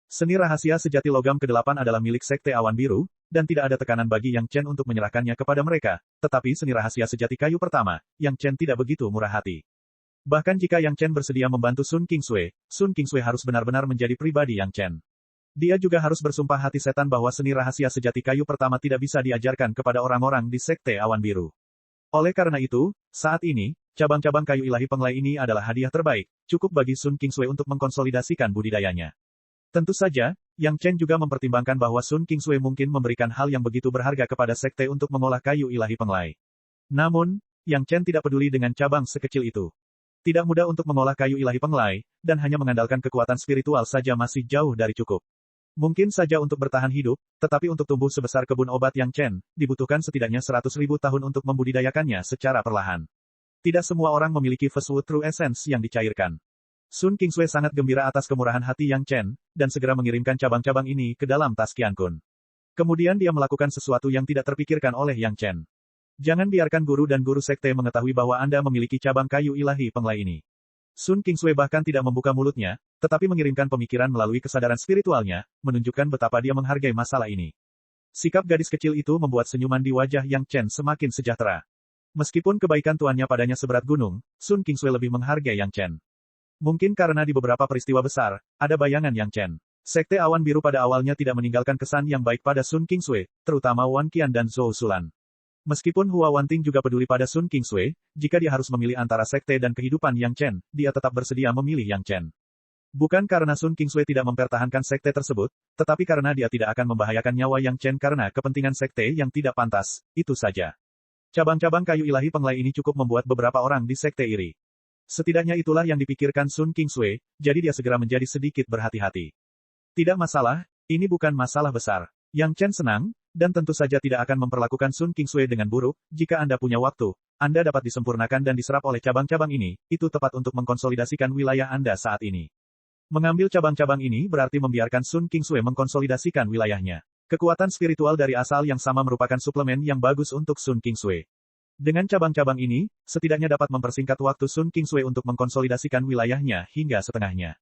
Seni rahasia sejati logam ke-8 adalah milik Sekte Awan Biru, dan tidak ada tekanan bagi Yang Chen untuk menyerahkannya kepada mereka, tetapi seni rahasia sejati kayu pertama, Yang Chen tidak begitu murah hati. Bahkan jika Yang Chen bersedia membantu Sun Qingsui harus benar-benar menjadi pribadi Yang Chen. Dia juga harus bersumpah hati setan bahwa seni rahasia sejati kayu pertama tidak bisa diajarkan kepada orang-orang di Sekte Awan Biru. Oleh karena itu, saat ini, cabang-cabang kayu ilahi penglai ini adalah hadiah terbaik, cukup bagi Sun Qingsui untuk mengkonsolidasikan budidayanya. Tentu saja, Yang Chen juga mempertimbangkan bahwa Sun Qingsui mungkin memberikan hal yang begitu berharga kepada Sekte untuk mengolah kayu ilahi penglai. Namun, Yang Chen tidak peduli dengan cabang sekecil itu. Tidak mudah untuk mengolah kayu ilahi penglai, dan hanya mengandalkan kekuatan spiritual saja masih jauh dari cukup. Mungkin saja untuk bertahan hidup, tetapi untuk tumbuh sebesar kebun obat Yang Chen, dibutuhkan setidaknya 100.000 tahun untuk membudidayakannya secara perlahan. Tidak semua orang memiliki Firstwood True Essence yang dicairkan. Sun Qingsui sangat gembira atas kemurahan hati Yang Chen, dan segera mengirimkan cabang-cabang ini ke dalam tas Qiankun. Kemudian dia melakukan sesuatu yang tidak terpikirkan oleh Yang Chen. Jangan biarkan guru dan guru sekte mengetahui bahwa Anda memiliki cabang kayu ilahi penglai ini. Sun Qingsui bahkan tidak membuka mulutnya, tetapi mengirimkan pemikiran melalui kesadaran spiritualnya, menunjukkan betapa dia menghargai masalah ini. Sikap gadis kecil itu membuat senyuman di wajah Yang Chen semakin sejahtera. Meskipun kebaikan tuannya padanya seberat gunung, Sun Qingsui lebih menghargai Yang Chen. Mungkin karena di beberapa peristiwa besar, ada bayangan Yang Chen. Sekte Awan Biru pada awalnya tidak meninggalkan kesan yang baik pada Sun Qingsui, terutama Wan Qian dan Zhou Sulan. Meskipun Hua Wanting juga peduli pada Sun Qingsui, jika dia harus memilih antara sekte dan kehidupan Yang Chen, dia tetap bersedia memilih Yang Chen. Bukan karena Sun Qingsui tidak mempertahankan sekte tersebut, tetapi karena dia tidak akan membahayakan nyawa Yang Chen karena kepentingan sekte yang tidak pantas, itu saja. Cabang-cabang kayu ilahi penglai ini cukup membuat beberapa orang di sekte iri. Setidaknya itulah yang dipikirkan Sun Qingsui, jadi dia segera menjadi sedikit berhati-hati. Tidak masalah, Ini bukan masalah besar. Yang Chen senang, dan tentu saja tidak akan memperlakukan Sun Qingsui dengan buruk. Jika Anda punya waktu, Anda dapat disempurnakan dan diserap oleh cabang-cabang ini, itu tepat untuk mengkonsolidasikan wilayah Anda saat ini. Mengambil cabang-cabang ini berarti membiarkan Sun Qingsui mengkonsolidasikan wilayahnya. Kekuatan spiritual dari asal yang sama merupakan suplemen yang bagus untuk Sun Qingsui. Dengan cabang-cabang ini, setidaknya dapat mempersingkat waktu Sun Qingsui untuk mengkonsolidasikan wilayahnya hingga setengahnya.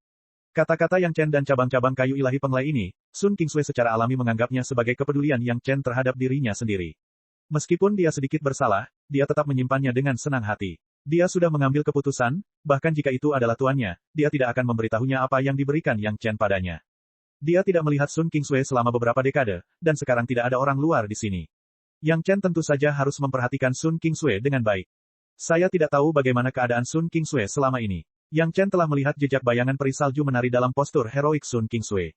Kata-kata Yang Chen dan cabang-cabang kayu ilahi penglai ini, Sun Qingsui secara alami menganggapnya sebagai kepedulian Yang Chen terhadap dirinya sendiri. Meskipun dia sedikit bersalah, dia tetap menyimpannya dengan senang hati. Dia sudah mengambil keputusan, bahkan jika itu adalah tuannya, dia tidak akan memberitahunya apa yang diberikan Yang Chen padanya. Dia tidak melihat Sun Qingsui selama beberapa dekade, dan sekarang tidak ada orang luar di sini. Yang Chen tentu saja harus memperhatikan Sun Qingsui dengan baik. Saya tidak tahu bagaimana keadaan Sun Qingsui selama ini. Yang Chen telah melihat jejak bayangan peri salju menari dalam postur heroik Sun Qingsui.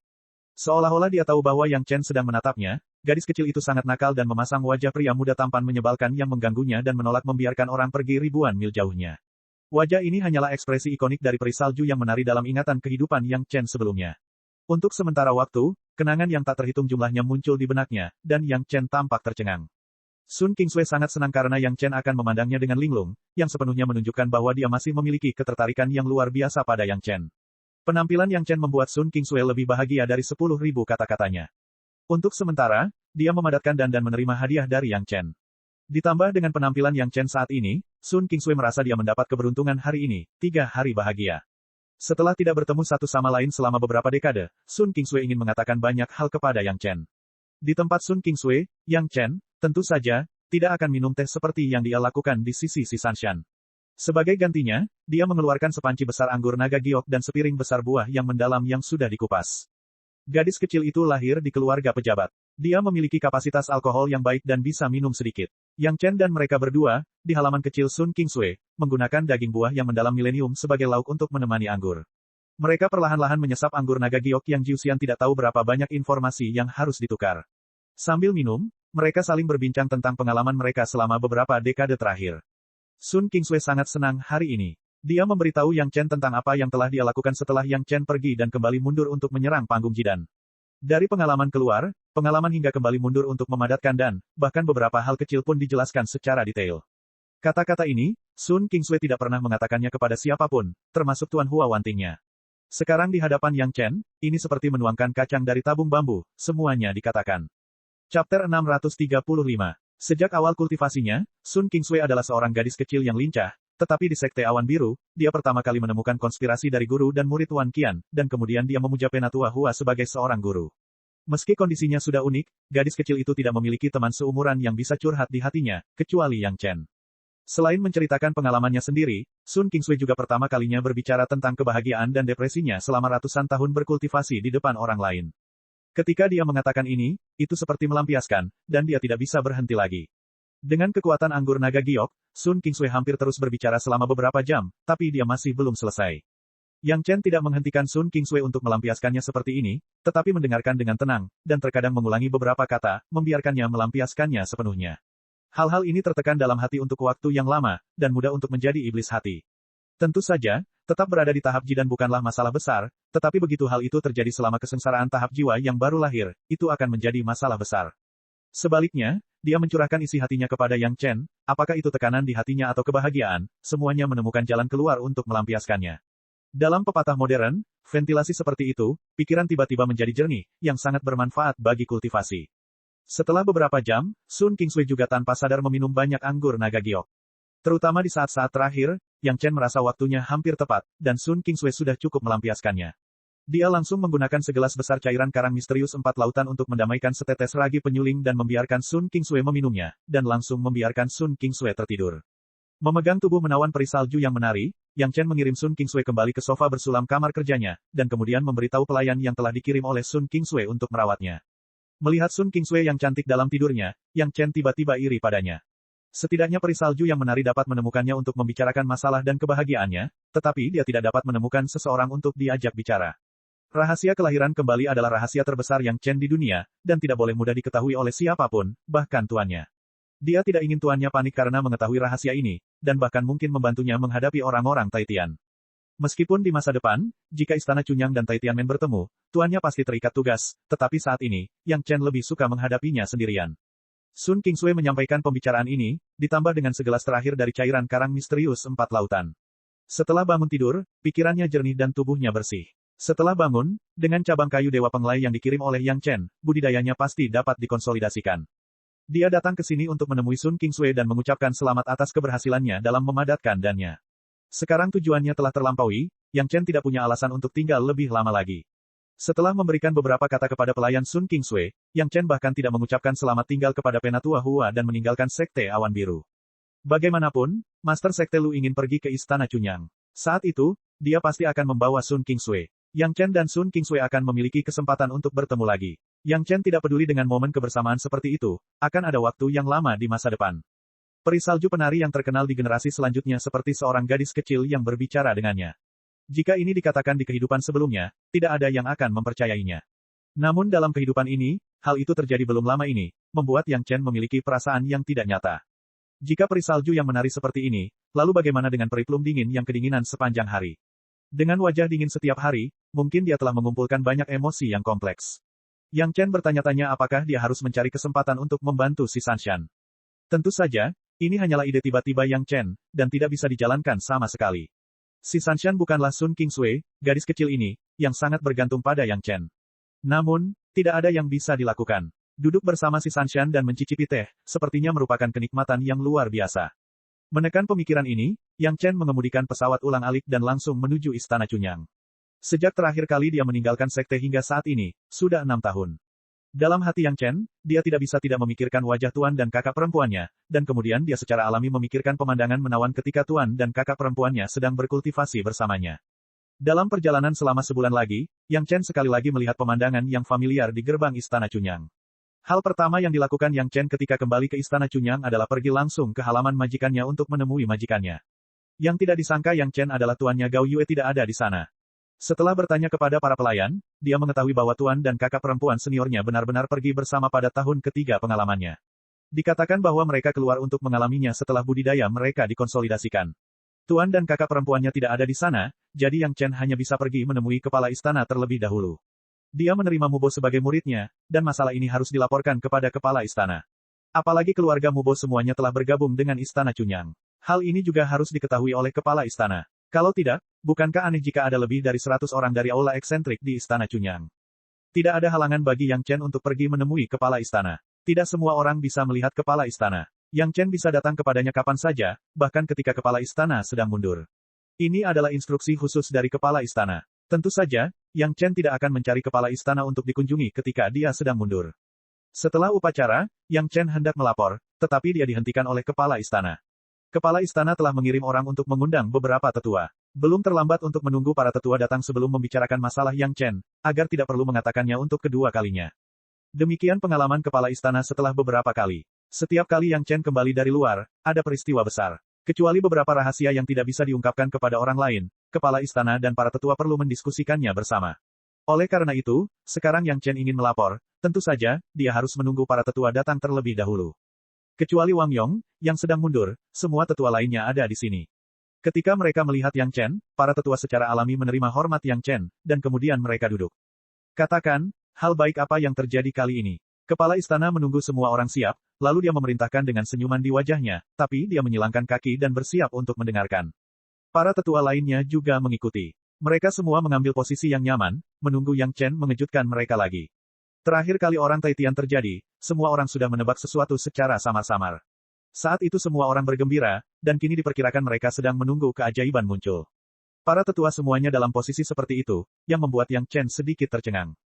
Seolah-olah dia tahu bahwa Yang Chen sedang menatapnya, gadis kecil itu sangat nakal dan memasang wajah pria muda tampan menyebalkan yang mengganggunya dan menolak membiarkan orang pergi ribuan mil jauhnya. Wajah ini hanyalah ekspresi ikonik dari peri salju yang menari dalam ingatan kehidupan Yang Chen sebelumnya. Untuk sementara waktu, kenangan yang tak terhitung jumlahnya muncul di benaknya, dan Yang Chen tampak tercengang. Sun Qingsui sangat senang karena Yang Chen akan memandangnya dengan linglung, yang sepenuhnya menunjukkan bahwa dia masih memiliki ketertarikan yang luar biasa pada Yang Chen. Penampilan Yang Chen membuat Sun Qingsui lebih bahagia dari 10.000 kata-katanya. Untuk sementara, dia memadatkan dan menerima hadiah dari Yang Chen. Ditambah dengan penampilan Yang Chen saat ini, Sun Qingsui merasa dia mendapat keberuntungan hari ini, 3 hari bahagia. Setelah tidak bertemu satu sama lain selama beberapa dekade, Sun Qingsui ingin mengatakan banyak hal kepada Yang Chen. Di tempat Sun Qingsui, Yang Chen, tentu saja, tidak akan minum teh seperti yang dia lakukan di sisi si Sanshan. Sebagai gantinya, dia mengeluarkan sepanci besar anggur naga giok dan sepiring besar buah yang mendalam yang sudah dikupas. Gadis kecil itu lahir di keluarga pejabat. Dia memiliki kapasitas alkohol yang baik dan bisa minum sedikit. Yang Chen dan mereka berdua, di halaman kecil Sun Qingsui, menggunakan daging buah yang mendalam milenium sebagai lauk untuk menemani anggur. Mereka perlahan-lahan menyesap anggur naga giok yang Jiuxian tidak tahu berapa banyak informasi yang harus ditukar. Sambil minum, mereka saling berbincang tentang pengalaman mereka selama beberapa dekade terakhir. Sun Qingsui sangat senang hari ini. Dia memberitahu Yang Chen tentang apa yang telah dia lakukan setelah Yang Chen pergi dan kembali mundur untuk menyerang panggung Jidan. Dari pengalaman keluar, pengalaman hingga kembali mundur untuk memadatkan dan, bahkan beberapa hal kecil pun dijelaskan secara detail. Kata-kata ini, Sun Qingsui tidak pernah mengatakannya kepada siapapun, termasuk Tuan Hua Wantingnya. Sekarang di hadapan Yang Chen, ini seperti menuangkan kacang dari tabung bambu, semuanya dikatakan. Chapter 635. Sejak awal kultivasinya, Sun Qingsui adalah seorang gadis kecil yang lincah, tetapi di Sekte Awan Biru, dia pertama kali menemukan konspirasi dari guru dan murid Wan Qian, dan kemudian dia memuja Penatua Hua sebagai seorang guru. Meski kondisinya sudah unik, gadis kecil itu tidak memiliki teman seumuran yang bisa curhat di hatinya, kecuali Yang Chen. Selain menceritakan pengalamannya sendiri, Sun Qingsui juga pertama kalinya berbicara tentang kebahagiaan dan depresinya selama ratusan tahun berkultivasi di depan orang lain. Ketika dia mengatakan ini, itu seperti melampiaskan, dan dia tidak bisa berhenti lagi. Dengan kekuatan anggur naga giok, Sun Qingsui hampir terus berbicara selama beberapa jam, tapi dia masih belum selesai. Yang Chen tidak menghentikan Sun Qingsui untuk melampiaskannya seperti ini, tetapi mendengarkan dengan tenang, dan terkadang mengulangi beberapa kata, membiarkannya melampiaskannya sepenuhnya. Hal-hal ini tertekan dalam hati untuk waktu yang lama, dan mudah untuk menjadi iblis hati. Tentu saja, tetap berada di tahap jidan bukanlah masalah besar, tetapi begitu hal itu terjadi selama kesengsaraan tahap jiwa yang baru lahir, itu akan menjadi masalah besar. Sebaliknya, dia mencurahkan isi hatinya kepada Yang Chen, apakah itu tekanan di hatinya atau kebahagiaan, semuanya menemukan jalan keluar untuk melampiaskannya. Dalam pepatah modern, ventilasi seperti itu, pikiran tiba-tiba menjadi jernih, yang sangat bermanfaat bagi kultivasi. Setelah beberapa jam, Sun Qingsui juga tanpa sadar meminum banyak anggur naga giok. Terutama di saat-saat terakhir, Yang Chen merasa waktunya hampir tepat, dan Sun Qingsui sudah cukup melampiaskannya. Dia langsung menggunakan segelas besar cairan karang misterius 4 lautan untuk mendamaikan setetes ragi penyuling dan membiarkan Sun Qingsui meminumnya, dan langsung membiarkan Sun Qingsui tertidur. Memegang tubuh menawan peri salju yang menari, Yang Chen mengirim Sun Qingsui kembali ke sofa bersulam kamar kerjanya, dan kemudian memberitahu pelayan yang telah dikirim oleh Sun Qingsui untuk merawatnya. Melihat Sun Qingsui yang cantik dalam tidurnya, Yang Chen tiba-tiba iri padanya. Setidaknya peri salju yang menari dapat menemukannya untuk membicarakan masalah dan kebahagiaannya, tetapi dia tidak dapat menemukan seseorang untuk diajak bicara. Rahasia kelahiran kembali adalah rahasia terbesar Yang Chen di dunia, dan tidak boleh mudah diketahui oleh siapapun, bahkan tuannya. Dia tidak ingin tuannya panik karena mengetahui rahasia ini, dan bahkan mungkin membantunya menghadapi orang-orang Taitian. Meskipun di masa depan, jika Istana Chunyang dan Tai Tianmen bertemu, tuannya pasti terikat tugas, tetapi saat ini, Yang Chen lebih suka menghadapinya sendirian. Sun Qingsui menyampaikan pembicaraan ini, ditambah dengan segelas terakhir dari cairan karang misterius empat lautan. Setelah bangun tidur, pikirannya jernih dan tubuhnya bersih. Setelah bangun, dengan cabang kayu Dewa Penglai yang dikirim oleh Yang Chen, budidayanya pasti dapat dikonsolidasikan. Dia datang ke sini untuk menemui Sun Qingsui dan mengucapkan selamat atas keberhasilannya dalam memadatkan dannya. Sekarang tujuannya telah terlampaui, Yang Chen tidak punya alasan untuk tinggal lebih lama lagi. Setelah memberikan beberapa kata kepada pelayan Sun Qingsui, Yang Chen bahkan tidak mengucapkan selamat tinggal kepada Penatua Hua dan meninggalkan Sekte Awan Biru. Bagaimanapun, Master Sekte Lu ingin pergi ke Istana Chunyang. Saat itu, dia pasti akan membawa Sun Qingsui. Yang Chen dan Sun Qingsui akan memiliki kesempatan untuk bertemu lagi. Yang Chen tidak peduli dengan momen kebersamaan seperti itu, akan ada waktu yang lama di masa depan. Peri salju penari yang terkenal di generasi selanjutnya seperti seorang gadis kecil yang berbicara dengannya. Jika ini dikatakan di kehidupan sebelumnya, tidak ada yang akan mempercayainya. Namun dalam kehidupan ini, hal itu terjadi belum lama ini, membuat Yang Chen memiliki perasaan yang tidak nyata. Jika peri salju yang menari seperti ini, lalu bagaimana dengan peri plum dingin yang kedinginan sepanjang hari? Dengan wajah dingin setiap hari, mungkin dia telah mengumpulkan banyak emosi yang kompleks. Yang Chen bertanya-tanya apakah dia harus mencari kesempatan untuk membantu si Sanshan. Tentu saja, ini hanyalah ide tiba-tiba Yang Chen, dan tidak bisa dijalankan sama sekali. Si Sanshan bukanlah Sun Qingsui, gadis kecil ini, yang sangat bergantung pada Yang Chen. Namun, tidak ada yang bisa dilakukan. Duduk bersama si Sanshan dan mencicipi teh, sepertinya merupakan kenikmatan yang luar biasa. Menekan pemikiran ini, Yang Chen mengemudikan pesawat ulang-alik dan langsung menuju Istana Chunyang. Sejak terakhir kali dia meninggalkan sekte hingga saat ini, sudah 6 tahun. Dalam hati Yang Chen, dia tidak bisa tidak memikirkan wajah tuan dan kakak perempuannya, dan kemudian dia secara alami memikirkan pemandangan menawan ketika tuan dan kakak perempuannya sedang berkultivasi bersamanya. Dalam perjalanan selama sebulan lagi, Yang Chen sekali lagi melihat pemandangan yang familiar di gerbang Istana Chunyang. Hal pertama yang dilakukan Yang Chen ketika kembali ke Istana Chunyang adalah pergi langsung ke halaman majikannya untuk menemui majikannya. Yang tidak disangka Yang Chen adalah tuannya Gao Yue tidak ada di sana. Setelah bertanya kepada para pelayan, dia mengetahui bahwa tuan dan kakak perempuan seniornya benar-benar pergi bersama pada tahun ketiga pengalamannya. Dikatakan bahwa mereka keluar untuk mengalaminya setelah budidaya mereka dikonsolidasikan. Tuan dan kakak perempuannya tidak ada di sana, jadi Yang Chen hanya bisa pergi menemui kepala istana terlebih dahulu. Dia menerima Mubo sebagai muridnya, dan masalah ini harus dilaporkan kepada kepala istana. Apalagi keluarga Mubo semuanya telah bergabung dengan Istana Chunyang. Hal ini juga harus diketahui oleh kepala istana. Kalau tidak, bukankah aneh jika ada lebih dari 100 orang dari aula eksentrik di Istana Chunyang? Tidak ada halangan bagi Yang Chen untuk pergi menemui kepala istana. Tidak semua orang bisa melihat kepala istana. Yang Chen bisa datang kepadanya kapan saja, bahkan ketika kepala istana sedang mundur. Ini adalah instruksi khusus dari kepala istana. Tentu saja, Yang Chen tidak akan mencari kepala istana untuk dikunjungi ketika dia sedang mundur. Setelah upacara, Yang Chen hendak melapor, tetapi dia dihentikan oleh kepala istana. Kepala istana telah mengirim orang untuk mengundang beberapa tetua. Belum terlambat untuk menunggu para tetua datang sebelum membicarakan masalah Yang Chen, agar tidak perlu mengatakannya untuk kedua kalinya. Demikian pengalaman kepala istana setelah beberapa kali. Setiap kali Yang Chen kembali dari luar, ada peristiwa besar. Kecuali beberapa rahasia yang tidak bisa diungkapkan kepada orang lain, kepala istana dan para tetua perlu mendiskusikannya bersama. Oleh karena itu, sekarang Yang Chen ingin melapor, tentu saja, dia harus menunggu para tetua datang terlebih dahulu. Kecuali Wang Yong, yang sedang mundur, semua tetua lainnya ada di sini. Ketika mereka melihat Yang Chen, para tetua secara alami menerima hormat Yang Chen, dan kemudian mereka duduk. Katakan, hal baik apa yang terjadi kali ini? Kepala istana menunggu semua orang siap, lalu dia memerintahkan dengan senyuman di wajahnya, tapi dia menyilangkan kaki dan bersiap untuk mendengarkan. Para tetua lainnya juga mengikuti. Mereka semua mengambil posisi yang nyaman, menunggu Yang Chen mengejutkan mereka lagi. Terakhir kali orang Taitian terjadi, semua orang sudah menebak sesuatu secara samar-samar. Saat itu semua orang bergembira, dan kini diperkirakan mereka sedang menunggu keajaiban muncul. Para tetua semuanya dalam posisi seperti itu, yang membuat Yang Chen sedikit tercengang.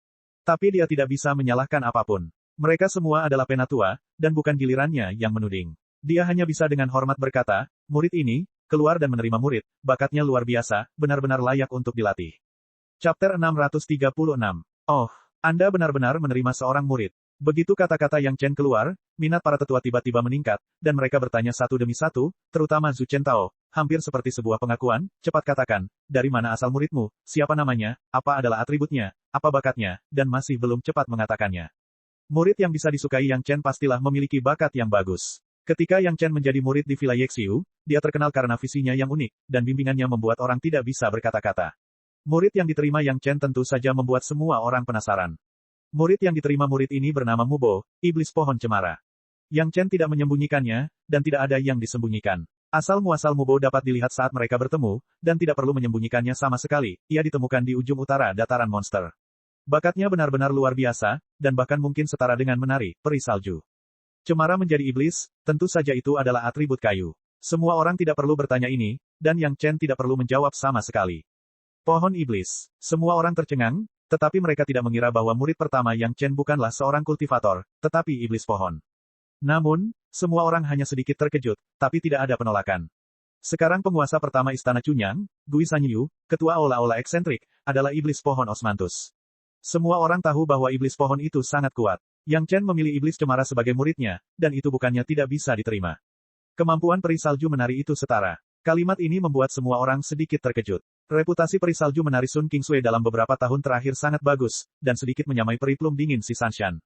Tapi dia tidak bisa menyalahkan apapun. Mereka semua adalah penatua, dan bukan gilirannya yang menuding. Dia hanya bisa dengan hormat berkata, murid ini, keluar dan menerima murid, bakatnya luar biasa, benar-benar layak untuk dilatih. Chapter 636. Oh, Anda benar-benar menerima seorang murid. Begitu kata-kata Yang Chen keluar, minat para tetua tiba-tiba meningkat, dan mereka bertanya satu demi satu, terutama Zhu Chentao, hampir seperti sebuah pengakuan, cepat katakan, dari mana asal muridmu, siapa namanya, apa adalah atributnya, apa bakatnya, dan masih belum cepat mengatakannya. Murid yang bisa disukai Yang Chen pastilah memiliki bakat yang bagus. Ketika Yang Chen menjadi murid di Villa Yexiu, dia terkenal karena visinya yang unik, dan bimbingannya membuat orang tidak bisa berkata-kata. Murid yang diterima Yang Chen tentu saja membuat semua orang penasaran. Murid yang diterima murid ini bernama Mubo, iblis pohon cemara. Yang Chen tidak menyembunyikannya, dan tidak ada yang disembunyikan. Asal-muasal Mubo dapat dilihat saat mereka bertemu, dan tidak perlu menyembunyikannya sama sekali, ia ditemukan di ujung utara dataran monster. Bakatnya benar-benar luar biasa, dan bahkan mungkin setara dengan menari, peri salju. Cemara menjadi iblis, tentu saja itu adalah atribut kayu. Semua orang tidak perlu bertanya ini, dan Yang Chen tidak perlu menjawab sama sekali. Pohon iblis. Semua orang tercengang, tetapi mereka tidak mengira bahwa murid pertama Yang Chen bukanlah seorang kultivator, tetapi iblis pohon. Namun, semua orang hanya sedikit terkejut, tapi tidak ada penolakan. Sekarang penguasa pertama Istana Chunyang, Gui Sanyu, ketua Ola-Ola eksentrik, adalah iblis pohon Osmanthus. Semua orang tahu bahwa iblis pohon itu sangat kuat. Yang Chen memilih iblis cemara sebagai muridnya, dan itu bukannya tidak bisa diterima. Kemampuan peri salju menari itu setara. Kalimat ini membuat semua orang sedikit terkejut. Reputasi peri salju menari Sun Qingsui dalam beberapa tahun terakhir sangat bagus, dan sedikit menyamai peri plum dingin si Sanshan.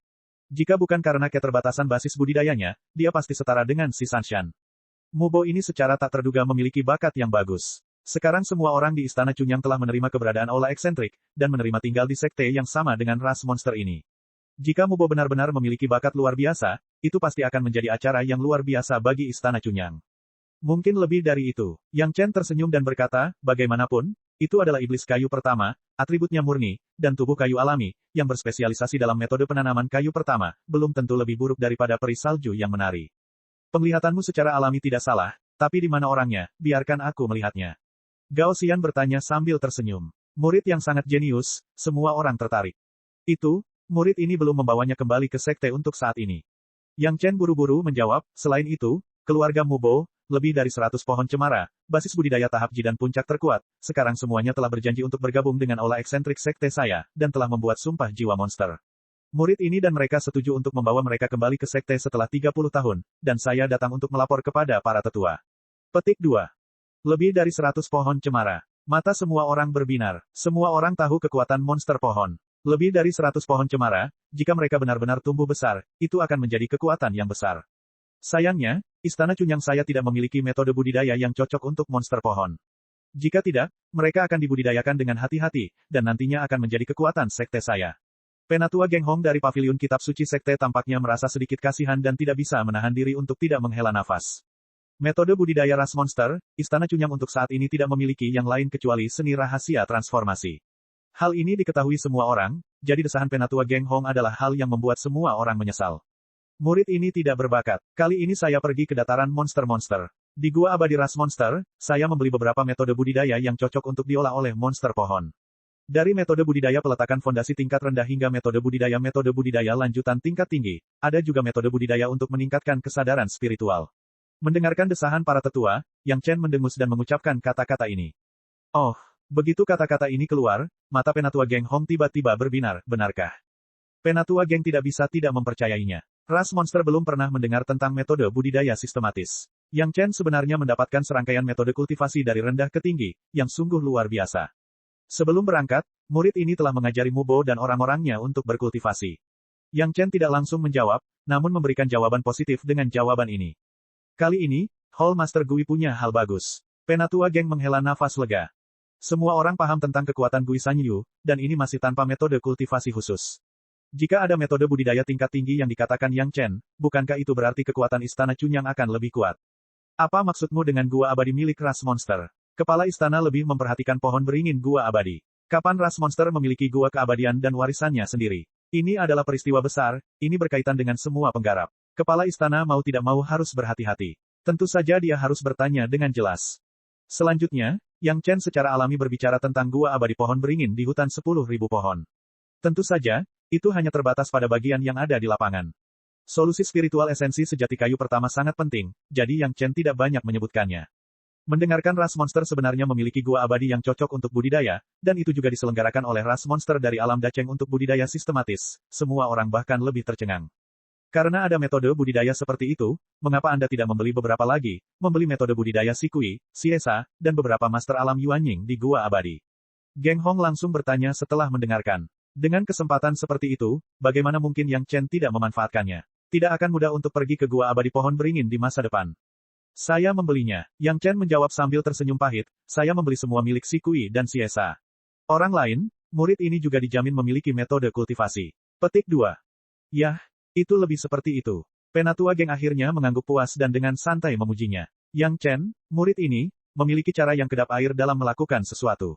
Jika bukan karena keterbatasan basis budidayanya, dia pasti setara dengan si Sanshan. Mubo ini secara tak terduga memiliki bakat yang bagus. Sekarang semua orang di Istana Chunyang telah menerima keberadaan Ola eksentrik, dan menerima tinggal di sekte yang sama dengan ras monster ini. Jika Mubo benar-benar memiliki bakat luar biasa, itu pasti akan menjadi acara yang luar biasa bagi Istana Chunyang. Mungkin lebih dari itu. Yang Chen tersenyum dan berkata, bagaimanapun, itu adalah iblis kayu pertama, atributnya murni, dan tubuh kayu alami, yang berspesialisasi dalam metode penanaman kayu pertama, belum tentu lebih buruk daripada peri salju yang menari. Penglihatanmu secara alami tidak salah, tapi di mana orangnya, biarkan aku melihatnya. Gao Xian bertanya sambil tersenyum. Murid yang sangat jenius, semua orang tertarik. Itu, murid ini belum membawanya kembali ke sekte untuk saat ini. Yang Chen buru-buru menjawab, selain itu, keluarga Mubo, lebih dari 100 pohon cemara, basis budidaya tahap Ji dan puncak terkuat, sekarang semuanya telah berjanji untuk bergabung dengan Ola eksentrik sekte saya, dan telah membuat sumpah jiwa monster. Murid ini dan mereka setuju untuk membawa mereka kembali ke sekte setelah 30 tahun, dan saya datang untuk melapor kepada para tetua. Petik 2. Lebih dari 100 pohon cemara. Mata semua orang berbinar. Semua orang tahu kekuatan monster pohon. Lebih dari 100 pohon cemara, jika mereka benar-benar tumbuh besar, itu akan menjadi kekuatan yang besar. Sayangnya, Istana Chunyang saya tidak memiliki metode budidaya yang cocok untuk monster pohon. Jika tidak, mereka akan dibudidayakan dengan hati-hati, dan nantinya akan menjadi kekuatan sekte saya. Penatua Geng Hong dari Paviliun Kitab Suci Sekte tampaknya merasa sedikit kasihan dan tidak bisa menahan diri untuk tidak menghela nafas. Metode budidaya ras monster, Istana Chunyang untuk saat ini tidak memiliki yang lain kecuali seni rahasia transformasi. Hal ini diketahui semua orang, jadi desahan Penatua Geng Hong adalah hal yang membuat semua orang menyesal. Murid ini tidak berbakat. Kali ini saya pergi ke dataran monster-monster. Di Gua Abadi Ras Monster, saya membeli beberapa metode budidaya yang cocok untuk diolah oleh monster pohon. Dari metode budidaya peletakan fondasi tingkat rendah hingga metode budidaya lanjutan tingkat tinggi, ada juga metode budidaya untuk meningkatkan kesadaran spiritual. Mendengarkan desahan para tetua, Yang Chen mendengus dan mengucapkan kata-kata ini. Oh, begitu kata-kata ini keluar, mata Penatua Geng Hong tiba-tiba berbinar, benarkah? Penatua Geng tidak bisa tidak mempercayainya. Ras monster belum pernah mendengar tentang metode budidaya sistematis. Yang Chen sebenarnya mendapatkan serangkaian metode kultivasi dari rendah ke tinggi, yang sungguh luar biasa. Sebelum berangkat, murid ini telah mengajari Mubo dan orang-orangnya untuk berkultivasi. Yang Chen tidak langsung menjawab, namun memberikan jawaban positif dengan jawaban ini. Kali ini, Hall Master Gui punya hal bagus. Penatua Geng menghela nafas lega. Semua orang paham tentang kekuatan Gui Sanyu, dan ini masih tanpa metode kultivasi khusus. Jika ada metode budidaya tingkat tinggi yang dikatakan Yang Chen, bukankah itu berarti kekuatan Istana Chunyang akan lebih kuat? Apa maksudmu dengan gua abadi milik ras monster? Kepala istana lebih memperhatikan pohon beringin gua abadi. Kapan ras monster memiliki gua keabadian dan warisannya sendiri? Ini adalah peristiwa besar, ini berkaitan dengan semua penggarap. Kepala istana mau tidak mau harus berhati-hati. Tentu saja dia harus bertanya dengan jelas. Selanjutnya, Yang Chen secara alami berbicara tentang gua abadi pohon beringin di hutan 10.000 pohon. Tentu saja, itu hanya terbatas pada bagian yang ada di lapangan. Solusi spiritual esensi sejati kayu pertama sangat penting, jadi Yang Chen tidak banyak menyebutkannya. Mendengarkan ras monster sebenarnya memiliki gua abadi yang cocok untuk budidaya, dan itu juga diselenggarakan oleh ras monster dari alam Dacheng untuk budidaya sistematis, semua orang bahkan lebih tercengang. Karena ada metode budidaya seperti itu, mengapa Anda tidak membeli beberapa lagi, membeli metode budidaya Sikui, Siesa, dan beberapa master alam Yuanying di gua abadi? Geng Hong langsung bertanya setelah mendengarkan. Dengan kesempatan seperti itu, bagaimana mungkin Yang Chen tidak memanfaatkannya? Tidak akan mudah untuk pergi ke gua abadi pohon beringin di masa depan. Saya membelinya. Yang Chen menjawab sambil tersenyum pahit, saya membeli semua milik si Kui dan si Esa. Orang lain, murid ini juga dijamin memiliki metode kultivasi. Petik 2. Yah, itu lebih seperti itu. Penatua geng akhirnya mengangguk puas dan dengan santai memujinya. Yang Chen, murid ini, memiliki cara yang kedap air dalam melakukan sesuatu.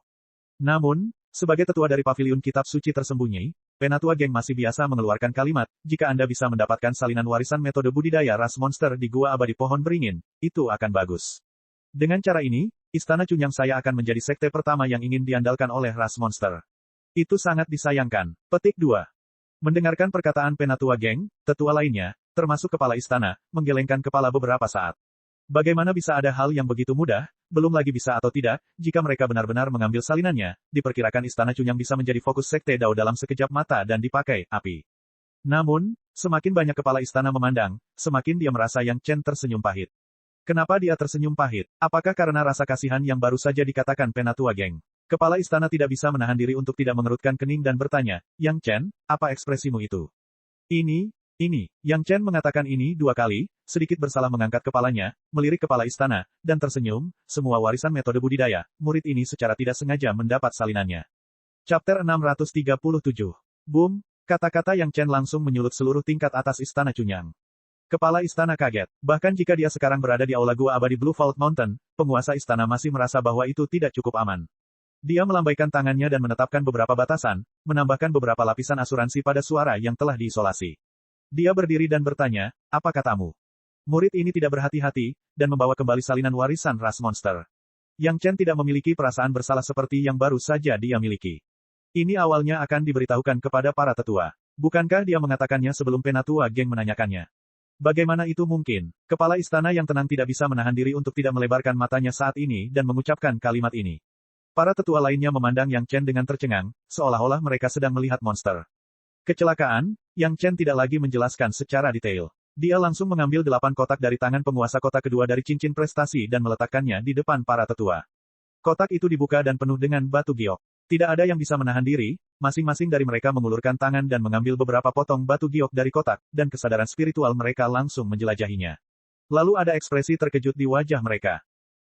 Namun, sebagai tetua dari paviliun kitab suci tersembunyi, Penatua geng masih biasa mengeluarkan kalimat, jika Anda bisa mendapatkan salinan warisan metode budidaya ras monster di gua abadi pohon beringin, itu akan bagus. Dengan cara ini, Istana Cunyang saya akan menjadi sekte pertama yang ingin diandalkan oleh ras monster. Itu sangat disayangkan. Petik 2. Mendengarkan perkataan Penatua geng, tetua lainnya, termasuk kepala istana, menggelengkan kepala beberapa saat. Bagaimana bisa ada hal yang begitu mudah, belum lagi bisa atau tidak, jika mereka benar-benar mengambil salinannya, diperkirakan Istana Cunyang bisa menjadi fokus sekte Dao dalam sekejap mata dan dipakai api. Namun, semakin banyak kepala istana memandang, semakin dia merasa Yang Chen tersenyum pahit. Kenapa dia tersenyum pahit? Apakah karena rasa kasihan yang baru saja dikatakan Penatua geng? Kepala istana tidak bisa menahan diri untuk tidak mengerutkan kening dan bertanya, Yang Chen, apa ekspresimu itu? Ini. Yang Chen mengatakan ini 2 kali, sedikit bersalah mengangkat kepalanya, melirik kepala istana, dan tersenyum, semua warisan metode budidaya, murid ini secara tidak sengaja mendapat salinannya. Chapter 637. Boom, kata-kata Yang Chen langsung menyulut seluruh tingkat atas Istana Cunyang. Kepala istana kaget, bahkan jika dia sekarang berada di aula gua abadi Blue Vault Mountain, penguasa istana masih merasa bahwa itu tidak cukup aman. Dia melambaikan tangannya dan menetapkan beberapa batasan, menambahkan beberapa lapisan asuransi pada suara yang telah diisolasi. Dia berdiri dan bertanya, apa katamu? Murid ini tidak berhati-hati, dan membawa kembali salinan warisan ras monster. Yang Chen tidak memiliki perasaan bersalah seperti yang baru saja dia miliki. Ini awalnya akan diberitahukan kepada para tetua. Bukankah dia mengatakannya sebelum Penatua geng menanyakannya? Bagaimana itu mungkin? Kepala istana yang tenang tidak bisa menahan diri untuk tidak melebarkan matanya saat ini dan mengucapkan kalimat ini. Para tetua lainnya memandang Yang Chen dengan tercengang, seolah-olah mereka sedang melihat monster. Kecelakaan, Yang Chen tidak lagi menjelaskan secara detail. Dia langsung mengambil 8 kotak dari tangan penguasa kota kedua dari cincin prestasi dan meletakkannya di depan para tetua. Kotak itu dibuka dan penuh dengan batu giok. Tidak ada yang bisa menahan diri, masing-masing dari mereka mengulurkan tangan dan mengambil beberapa potong batu giok dari kotak, dan kesadaran spiritual mereka langsung menjelajahinya. Lalu ada ekspresi terkejut di wajah mereka.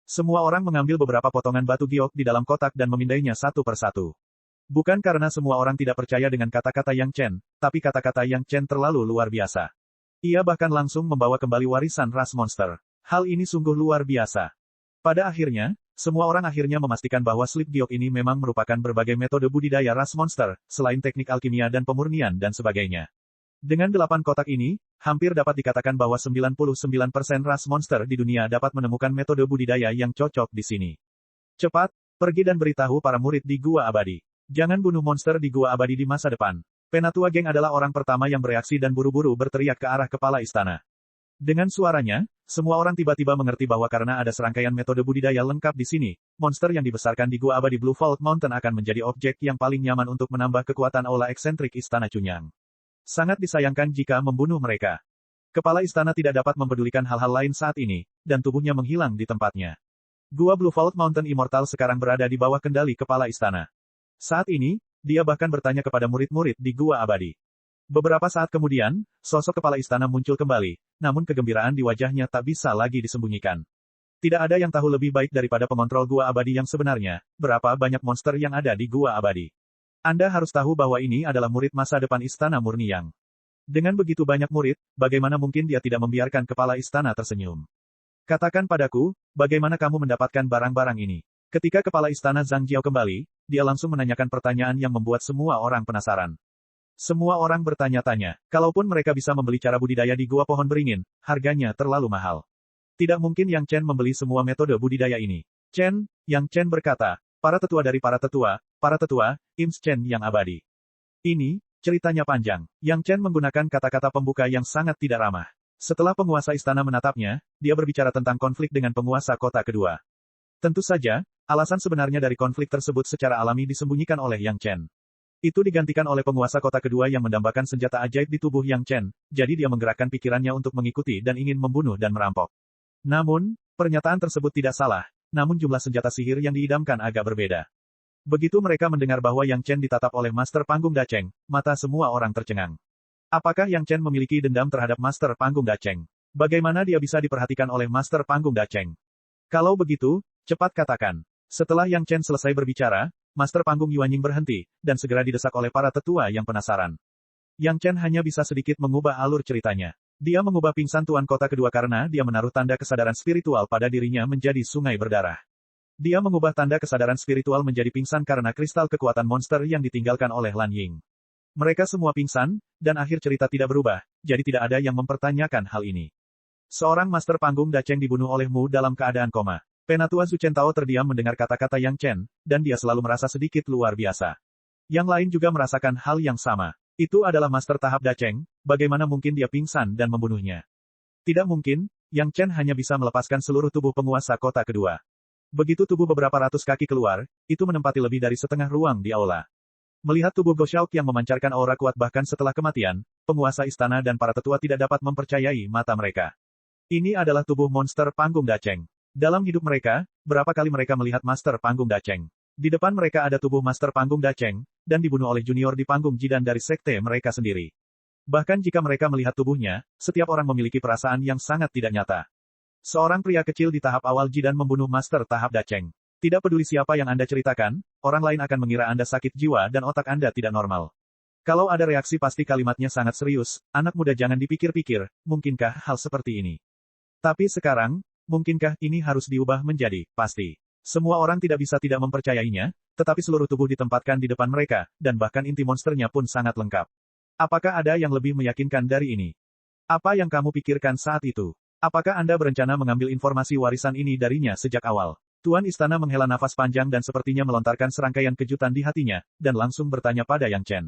Semua orang mengambil beberapa potongan batu giok di dalam kotak dan memindainya satu persatu. Bukan karena semua orang tidak percaya dengan kata-kata Yang Chen, tapi kata-kata Yang Chen terlalu luar biasa. Ia bahkan langsung membawa kembali warisan ras monster. Hal ini sungguh luar biasa. Pada akhirnya, semua orang akhirnya memastikan bahwa slip giok ini memang merupakan berbagai metode budidaya ras monster, selain teknik alkimia dan pemurnian dan sebagainya. Dengan 8 kotak ini, hampir dapat dikatakan bahwa 99% ras monster di dunia dapat menemukan metode budidaya yang cocok di sini. Cepat, pergi dan beritahu para murid di Gua Abadi. Jangan bunuh monster di Gua Abadi di masa depan. Penatua geng adalah orang pertama yang bereaksi dan buru-buru berteriak ke arah kepala istana. Dengan suaranya, semua orang tiba-tiba mengerti bahwa karena ada serangkaian metode budidaya lengkap di sini, monster yang dibesarkan di Gua Abadi Blue Vault Mountain akan menjadi objek yang paling nyaman untuk menambah kekuatan aula eksentrik Istana Cunyang. Sangat disayangkan jika membunuh mereka. Kepala istana tidak dapat mempedulikan hal-hal lain saat ini, dan tubuhnya menghilang di tempatnya. Gua Blue Vault Mountain Immortal sekarang berada di bawah kendali kepala istana. Saat ini, dia bahkan bertanya kepada murid-murid di Gua Abadi. Beberapa saat kemudian, sosok kepala istana muncul kembali, namun kegembiraan di wajahnya tak bisa lagi disembunyikan. Tidak ada yang tahu lebih baik daripada pengontrol Gua Abadi yang sebenarnya, berapa banyak monster yang ada di Gua Abadi. Anda harus tahu bahwa ini adalah murid masa depan Istana Murni Yang. Dengan begitu banyak murid, bagaimana mungkin dia tidak membiarkan kepala istana tersenyum? Katakan padaku, bagaimana kamu mendapatkan barang-barang ini? Ketika kepala istana Zhang Jiao kembali, dia langsung menanyakan pertanyaan yang membuat semua orang penasaran. Semua orang bertanya-tanya, kalaupun mereka bisa membeli cara budidaya di Gua Pohon Beringin, harganya terlalu mahal. Tidak mungkin Yang Chen membeli semua metode budidaya ini. Yang Chen berkata, para tetua, Ims Chen yang abadi. Ini, ceritanya panjang. Yang Chen menggunakan kata-kata pembuka yang sangat tidak ramah. Setelah penguasa istana menatapnya, dia berbicara tentang konflik dengan penguasa kota kedua. Tentu saja, alasan sebenarnya dari konflik tersebut secara alami disembunyikan oleh Yang Chen. Itu digantikan oleh penguasa kota kedua yang mendambakan senjata ajaib di tubuh Yang Chen, jadi dia menggerakkan pikirannya untuk mengikuti dan ingin membunuh dan merampok. Namun, pernyataan tersebut tidak salah, namun jumlah senjata sihir yang diidamkan agak berbeda. Begitu mereka mendengar bahwa Yang Chen ditatap oleh Master Panggung Dacheng, mata semua orang tercengang. Apakah Yang Chen memiliki dendam terhadap Master Panggung Dacheng? Bagaimana dia bisa diperhatikan oleh Master Panggung Dacheng? Kalau begitu, cepat katakan. Setelah Yang Chen selesai berbicara, Master Panggung Yuanying berhenti, dan segera didesak oleh para tetua yang penasaran. Yang Chen hanya bisa sedikit mengubah alur ceritanya. Dia mengubah pingsan Tuan Kota kedua karena dia menaruh tanda kesadaran spiritual pada dirinya menjadi sungai berdarah. Dia mengubah tanda kesadaran spiritual menjadi pingsan karena kristal kekuatan monster yang ditinggalkan oleh Lan Ying. Mereka semua pingsan, dan akhir cerita tidak berubah, jadi tidak ada yang mempertanyakan hal ini. Seorang Master Panggung Dacheng dibunuh olehmu dalam keadaan koma. Penatua Su Chen Tao terdiam mendengar kata-kata Yang Chen, dan dia selalu merasa sedikit luar biasa. Yang lain juga merasakan hal yang sama. Itu adalah Master Tahap Dacheng, bagaimana mungkin dia pingsan dan membunuhnya? Tidak mungkin, Yang Chen hanya bisa melepaskan seluruh tubuh penguasa kota kedua. Begitu tubuh beberapa ratus kaki keluar, itu menempati lebih dari setengah ruang di aula. Melihat tubuh Go Xiaok yang memancarkan aura kuat bahkan setelah kematian, penguasa istana dan para tetua tidak dapat mempercayai mata mereka. Ini adalah tubuh monster Panggung Dacheng. Dalam hidup mereka, berapa kali mereka melihat Master Panggung Dacheng? Di depan mereka ada tubuh Master Panggung Dacheng, dan dibunuh oleh junior di panggung Jidan dari sekte mereka sendiri. Bahkan jika mereka melihat tubuhnya, setiap orang memiliki perasaan yang sangat tidak nyata. Seorang pria kecil di tahap awal Jidan membunuh Master Tahap Dacheng. Tidak peduli siapa yang Anda ceritakan, orang lain akan mengira Anda sakit jiwa dan otak Anda tidak normal. Kalau ada reaksi pasti kalimatnya sangat serius, anak muda jangan dipikir-pikir, mungkinkah hal seperti ini? Tapi sekarang, mungkinkah ini harus diubah menjadi pasti? Semua orang tidak bisa tidak mempercayainya, tetapi seluruh tubuh ditempatkan di depan mereka, dan bahkan inti monsternya pun sangat lengkap. Apakah ada yang lebih meyakinkan dari ini? Apa yang kamu pikirkan saat itu? Apakah Anda berencana mengambil informasi warisan ini darinya sejak awal? Tuan Istana menghela nafas panjang dan sepertinya melontarkan serangkaian kejutan di hatinya, dan langsung bertanya pada Yang Chen.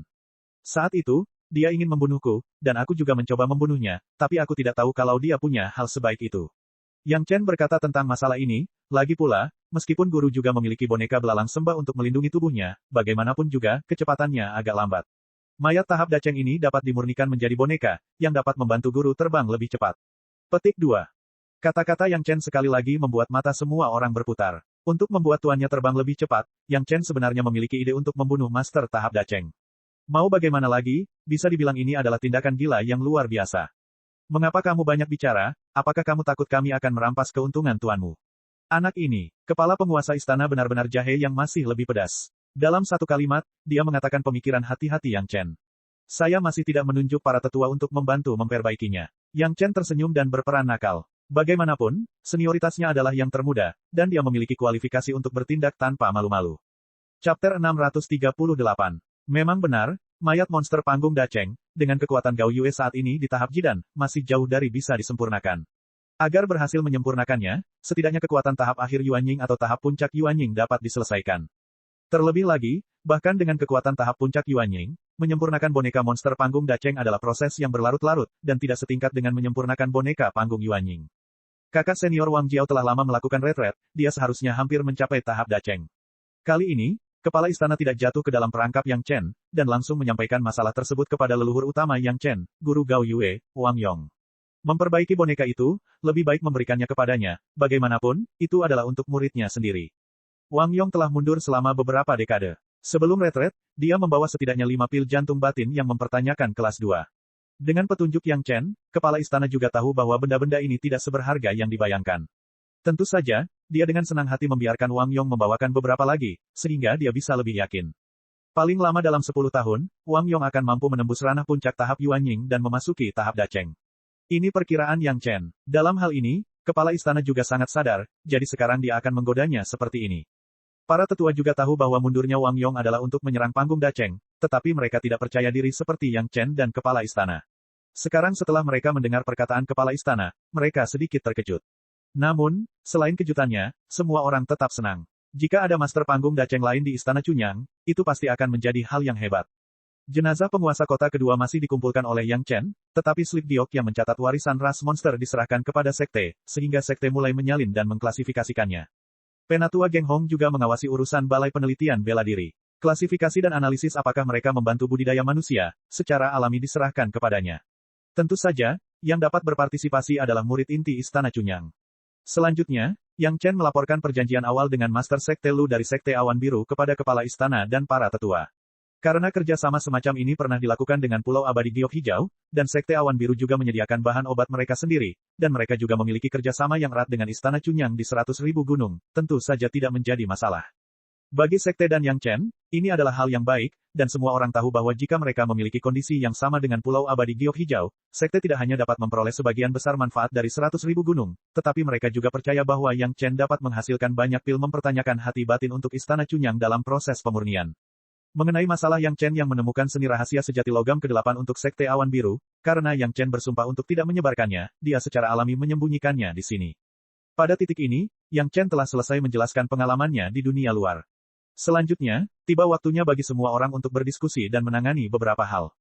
Saat itu, dia ingin membunuhku, dan aku juga mencoba membunuhnya, tapi aku tidak tahu kalau dia punya hal sebaik itu. Yang Chen berkata tentang masalah ini, lagi pula, meskipun guru juga memiliki boneka belalang sembah untuk melindungi tubuhnya, bagaimanapun juga, kecepatannya agak lambat. Mayat tahap Dacheng ini dapat dimurnikan menjadi boneka, yang dapat membantu guru terbang lebih cepat. Petik 2. Kata-kata Yang Chen sekali lagi membuat mata semua orang berputar. Untuk membuat tuannya terbang lebih cepat, Yang Chen sebenarnya memiliki ide untuk membunuh Master Tahap Dacheng. Mau bagaimana lagi, bisa dibilang ini adalah tindakan gila yang luar biasa. Mengapa kamu banyak bicara? Apakah kamu takut kami akan merampas keuntungan tuanmu? Anak ini, kepala penguasa istana benar-benar jahe yang masih lebih pedas. Dalam satu kalimat, dia mengatakan pemikiran hati-hati Yang Chen. Saya masih tidak menunjuk para tetua untuk membantu memperbaikinya. Yang Chen tersenyum dan berperan nakal. Bagaimanapun, senioritasnya adalah yang termuda, dan dia memiliki kualifikasi untuk bertindak tanpa malu-malu. Chapter 638. Memang benar, mayat monster Panggung Dacheng, dengan kekuatan Gao Yue saat ini di tahap Jidan, masih jauh dari bisa disempurnakan. Agar berhasil menyempurnakannya, setidaknya kekuatan tahap akhir Yuanying atau tahap puncak Yuanying dapat diselesaikan. Terlebih lagi, bahkan dengan kekuatan tahap puncak Yuanying, menyempurnakan boneka monster Panggung Dacheng adalah proses yang berlarut-larut, dan tidak setingkat dengan menyempurnakan boneka Panggung Yuanying. Kakak senior Wang Jiao telah lama melakukan retret, dia seharusnya hampir mencapai tahap Dacheng. Kali ini, kepala istana tidak jatuh ke dalam perangkap Yang Chen, dan langsung menyampaikan masalah tersebut kepada leluhur utama Yang Chen, Guru Gao Yue, Wang Yong. Memperbaiki boneka itu, lebih baik memberikannya kepadanya, bagaimanapun, itu adalah untuk muridnya sendiri. Wang Yong telah mundur selama beberapa dekade. Sebelum retret, dia membawa setidaknya 5 pil jantung batin yang mempertanyakan kelas 2. Dengan petunjuk Yang Chen, kepala istana juga tahu bahwa benda-benda ini tidak seberharga yang dibayangkan. Tentu saja, dia dengan senang hati membiarkan Wang Yong membawakan beberapa lagi, sehingga dia bisa lebih yakin. Paling lama dalam 10 tahun, Wang Yong akan mampu menembus ranah puncak tahap Yuanying dan memasuki tahap Dacheng. Ini perkiraan Yang Chen. Dalam hal ini, kepala istana juga sangat sadar, jadi sekarang dia akan menggodanya seperti ini. Para tetua juga tahu bahwa mundurnya Wang Yong adalah untuk menyerang Panggung Dacheng, tetapi mereka tidak percaya diri seperti Yang Chen dan kepala istana. Sekarang setelah mereka mendengar perkataan kepala istana, mereka sedikit terkejut. Namun, selain kejutannya, semua orang tetap senang. Jika ada Master Panggung Dacheng lain di Istana Chunyang, itu pasti akan menjadi hal yang hebat. Jenazah penguasa kota kedua masih dikumpulkan oleh Yang Chen, tetapi slip giok yang mencatat warisan ras monster diserahkan kepada sekte, sehingga sekte mulai menyalin dan mengklasifikasikannya. Penatua Geng Hong juga mengawasi urusan Balai Penelitian Bela Diri. Klasifikasi dan analisis apakah mereka membantu budidaya manusia, secara alami diserahkan kepadanya. Tentu saja, yang dapat berpartisipasi adalah murid inti Istana Chunyang. Selanjutnya, Yang Chen melaporkan perjanjian awal dengan Master Sekte Lu dari Sekte Awan Biru kepada Kepala Istana dan para tetua. Karena kerjasama semacam ini pernah dilakukan dengan Pulau Abadi Giok Hijau, dan Sekte Awan Biru juga menyediakan bahan obat mereka sendiri, dan mereka juga memiliki kerjasama yang erat dengan Istana Chunyang di 100.000 gunung, tentu saja tidak menjadi masalah. Bagi Sekte dan Yang Chen, ini adalah hal yang baik, dan semua orang tahu bahwa jika mereka memiliki kondisi yang sama dengan Pulau Abadi Giok Hijau, Sekte tidak hanya dapat memperoleh sebagian besar manfaat dari 100.000 gunung, tetapi mereka juga percaya bahwa Yang Chen dapat menghasilkan banyak pil mempertanyakan hati batin untuk Istana Chunyang dalam proses pemurnian. Mengenai masalah Yang Chen yang menemukan seni rahasia sejati logam ke-8 untuk Sekte Awan Biru, karena Yang Chen bersumpah untuk tidak menyebarkannya, dia secara alami menyembunyikannya di sini. Pada titik ini, Yang Chen telah selesai menjelaskan pengalamannya di dunia luar. Selanjutnya, tiba waktunya bagi semua orang untuk berdiskusi dan menangani beberapa hal.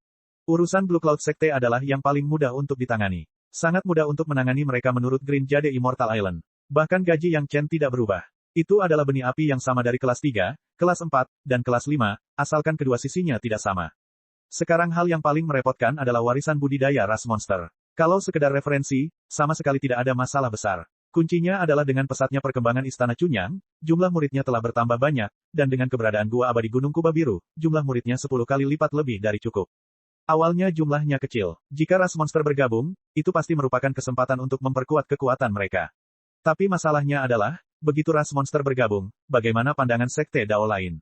Urusan Blue Cloud Sekte adalah yang paling mudah untuk ditangani. Sangat mudah untuk menangani mereka menurut Green Jade Immortal Island. Bahkan gaji Yang Chen tidak berubah. Itu adalah benih api yang sama dari kelas 3, kelas 4, dan kelas 5, asalkan kedua sisinya tidak sama. Sekarang hal yang paling merepotkan adalah warisan budidaya ras monster. Kalau sekedar referensi, sama sekali tidak ada masalah besar. Kuncinya adalah dengan pesatnya perkembangan Istana Chunyang, jumlah muridnya telah bertambah banyak, dan dengan keberadaan Gua Abadi Gunung Kuba Biru, jumlah muridnya 10 kali lipat lebih dari cukup. Awalnya jumlahnya kecil. Jika ras monster bergabung, itu pasti merupakan kesempatan untuk memperkuat kekuatan mereka. Tapi masalahnya adalah, begitu ras monster bergabung, bagaimana pandangan Sekte Dao lain?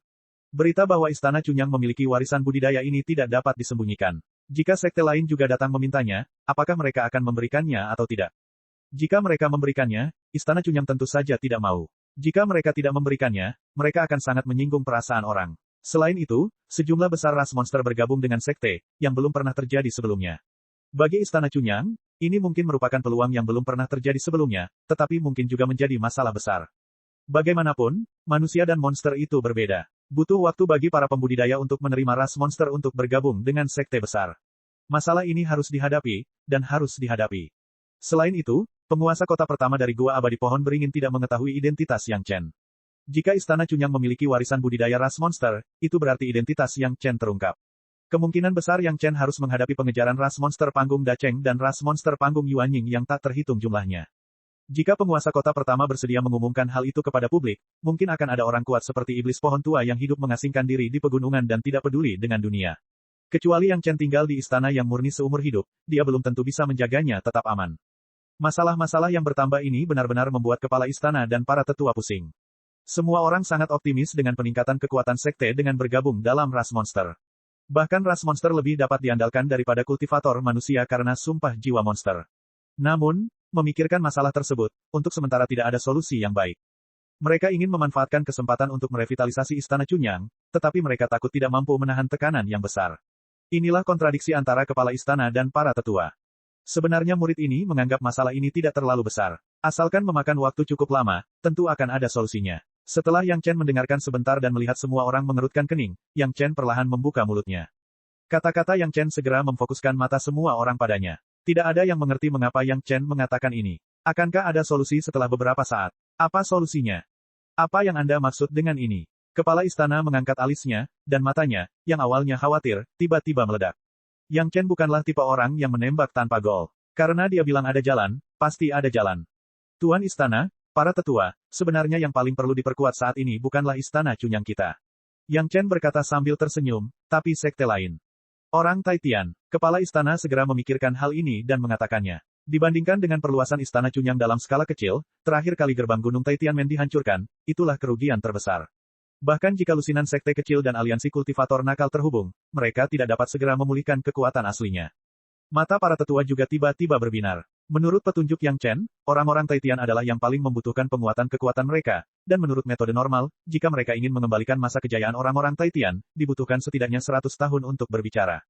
Berita bahwa Istana Chunyang memiliki warisan budidaya ini tidak dapat disembunyikan. Jika sekte lain juga datang memintanya, apakah mereka akan memberikannya atau tidak? Jika mereka memberikannya, Istana Chunyang tentu saja tidak mau. Jika mereka tidak memberikannya, mereka akan sangat menyinggung perasaan orang. Selain itu, sejumlah besar ras monster bergabung dengan sekte, yang belum pernah terjadi sebelumnya. Bagi Istana Chunyang, ini mungkin merupakan peluang yang belum pernah terjadi sebelumnya, tetapi mungkin juga menjadi masalah besar. Bagaimanapun, manusia dan monster itu berbeda. Butuh waktu bagi para pembudidaya untuk menerima ras monster untuk bergabung dengan sekte besar. Masalah ini harus dihadapi, dan harus dihadapi. Selain itu, penguasa kota pertama dari Gua Abadi Pohon Beringin tidak mengetahui identitas Yang Chen. Jika Istana Chunyang memiliki warisan budidaya ras monster, itu berarti identitas Yang Chen terungkap. Kemungkinan besar Yang Chen harus menghadapi pengejaran ras monster panggung Dacheng dan ras monster panggung Yuanying yang tak terhitung jumlahnya. Jika penguasa kota pertama bersedia mengumumkan hal itu kepada publik, mungkin akan ada orang kuat seperti iblis pohon tua yang hidup mengasingkan diri di pegunungan dan tidak peduli dengan dunia. Kecuali Yang Chen tinggal di istana yang murni seumur hidup, dia belum tentu bisa menjaganya tetap aman. Masalah-masalah yang bertambah ini benar-benar membuat kepala istana dan para tetua pusing. Semua orang sangat optimis dengan peningkatan kekuatan sekte dengan bergabung dalam ras monster. Bahkan ras monster lebih dapat diandalkan daripada kultivator manusia karena sumpah jiwa monster. Namun, memikirkan masalah tersebut, untuk sementara tidak ada solusi yang baik. Mereka ingin memanfaatkan kesempatan untuk merevitalisasi Istana Chunyang, tetapi mereka takut tidak mampu menahan tekanan yang besar. Inilah kontradiksi antara kepala istana dan para tetua. Sebenarnya murid ini menganggap masalah ini tidak terlalu besar. Asalkan memakan waktu cukup lama, tentu akan ada solusinya. Setelah Yang Chen mendengarkan sebentar dan melihat semua orang mengerutkan kening, Yang Chen perlahan membuka mulutnya. Kata-kata Yang Chen segera memfokuskan mata semua orang padanya. Tidak ada yang mengerti mengapa Yang Chen mengatakan ini. Akankah ada solusi setelah beberapa saat? Apa solusinya? Apa yang Anda maksud dengan ini? Kepala istana mengangkat alisnya, dan matanya, yang awalnya khawatir, tiba-tiba meledak. Yang Chen bukanlah tipe orang yang menembak tanpa gol. Karena dia bilang ada jalan, pasti ada jalan. Tuan istana, para tetua, sebenarnya yang paling perlu diperkuat saat ini bukanlah Istana Chunyang kita. Yang Chen berkata sambil tersenyum, tapi sekte lain. Orang Taitian, kepala istana segera memikirkan hal ini dan mengatakannya. Dibandingkan dengan perluasan Istana Chunyang dalam skala kecil, terakhir kali gerbang Gunung Taitianmen dihancurkan, itulah kerugian terbesar. Bahkan jika lusinan sekte kecil dan aliansi kultivator nakal terhubung, mereka tidak dapat segera memulihkan kekuatan aslinya. Mata para tetua juga tiba-tiba berbinar. Menurut petunjuk Yang Chen, orang-orang Taitian adalah yang paling membutuhkan penguatan kekuatan mereka, dan menurut metode normal, jika mereka ingin mengembalikan masa kejayaan orang-orang Taitian, dibutuhkan setidaknya 100 tahun untuk berbicara.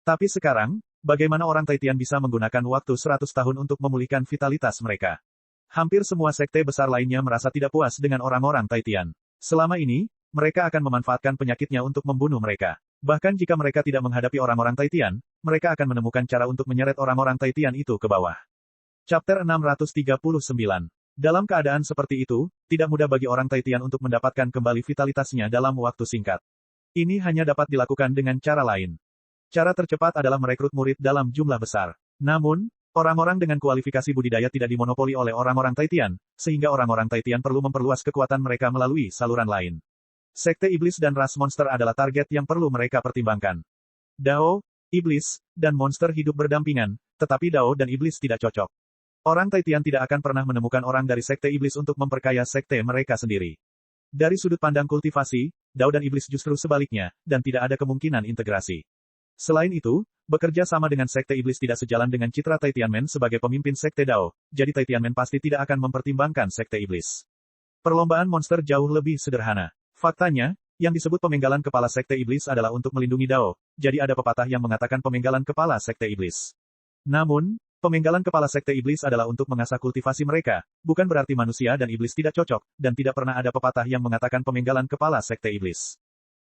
Tapi sekarang, bagaimana orang Taitian bisa menggunakan waktu 100 tahun untuk memulihkan vitalitas mereka? Hampir semua sekte besar lainnya merasa tidak puas dengan orang-orang Taitian. Selama ini, mereka akan memanfaatkan penyakitnya untuk membunuh mereka. Bahkan jika mereka tidak menghadapi orang-orang Taitian, mereka akan menemukan cara untuk menyeret orang-orang Taitian itu ke bawah. Chapter 639. Dalam keadaan seperti itu, tidak mudah bagi orang Taitian untuk mendapatkan kembali vitalitasnya dalam waktu singkat. Ini hanya dapat dilakukan dengan cara lain. Cara tercepat adalah merekrut murid dalam jumlah besar. Namun, orang-orang dengan kualifikasi budidaya tidak dimonopoli oleh orang-orang Taitian, sehingga orang-orang Taitian perlu memperluas kekuatan mereka melalui saluran lain. Sekte Iblis dan ras monster adalah target yang perlu mereka pertimbangkan. Dao, Iblis, dan monster hidup berdampingan, tetapi Dao dan Iblis tidak cocok. Orang Taitian tidak akan pernah menemukan orang dari Sekte Iblis untuk memperkaya sekte mereka sendiri. Dari sudut pandang kultivasi, Dao dan Iblis justru sebaliknya, dan tidak ada kemungkinan integrasi. Selain itu, bekerja sama dengan Sekte Iblis tidak sejalan dengan citra Taitianmen sebagai pemimpin Sekte Dao, jadi Taitianmen pasti tidak akan mempertimbangkan Sekte Iblis. Perlombaan monster jauh lebih sederhana. Faktanya, yang disebut pemenggalan kepala Sekte Iblis adalah untuk melindungi Dao, jadi ada pepatah yang mengatakan pemenggalan kepala Sekte Iblis. Namun, pemenggalan kepala Sekte Iblis adalah untuk mengasah kultivasi mereka, bukan berarti manusia dan Iblis tidak cocok, dan tidak pernah ada pepatah yang mengatakan pemenggalan kepala Sekte Iblis.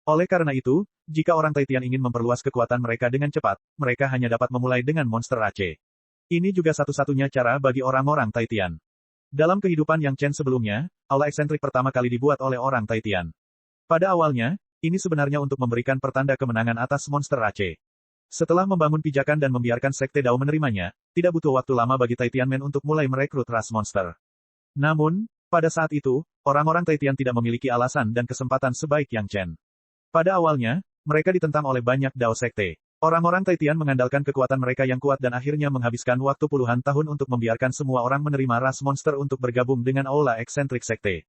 Oleh karena itu, jika orang Taitian ingin memperluas kekuatan mereka dengan cepat, mereka hanya dapat memulai dengan monster Aceh. Ini juga satu-satunya cara bagi orang-orang Taitian. Dalam kehidupan yang Chen sebelumnya, aula eksentrik pertama kali dibuat oleh orang Taitian. Pada awalnya, ini sebenarnya untuk memberikan pertanda kemenangan atas monster Aceh. Setelah membangun pijakan dan membiarkan Sekte Dao menerimanya, tidak butuh waktu lama bagi Taitianmen untuk mulai merekrut ras monster. Namun, pada saat itu, orang-orang Taitian tidak memiliki alasan dan kesempatan sebaik Yang Chen. Pada awalnya, mereka ditentang oleh banyak Dao Sekte. Orang-orang Taitian mengandalkan kekuatan mereka yang kuat dan akhirnya menghabiskan waktu puluhan tahun untuk membiarkan semua orang menerima ras monster untuk bergabung dengan aula eksentrik Sekte.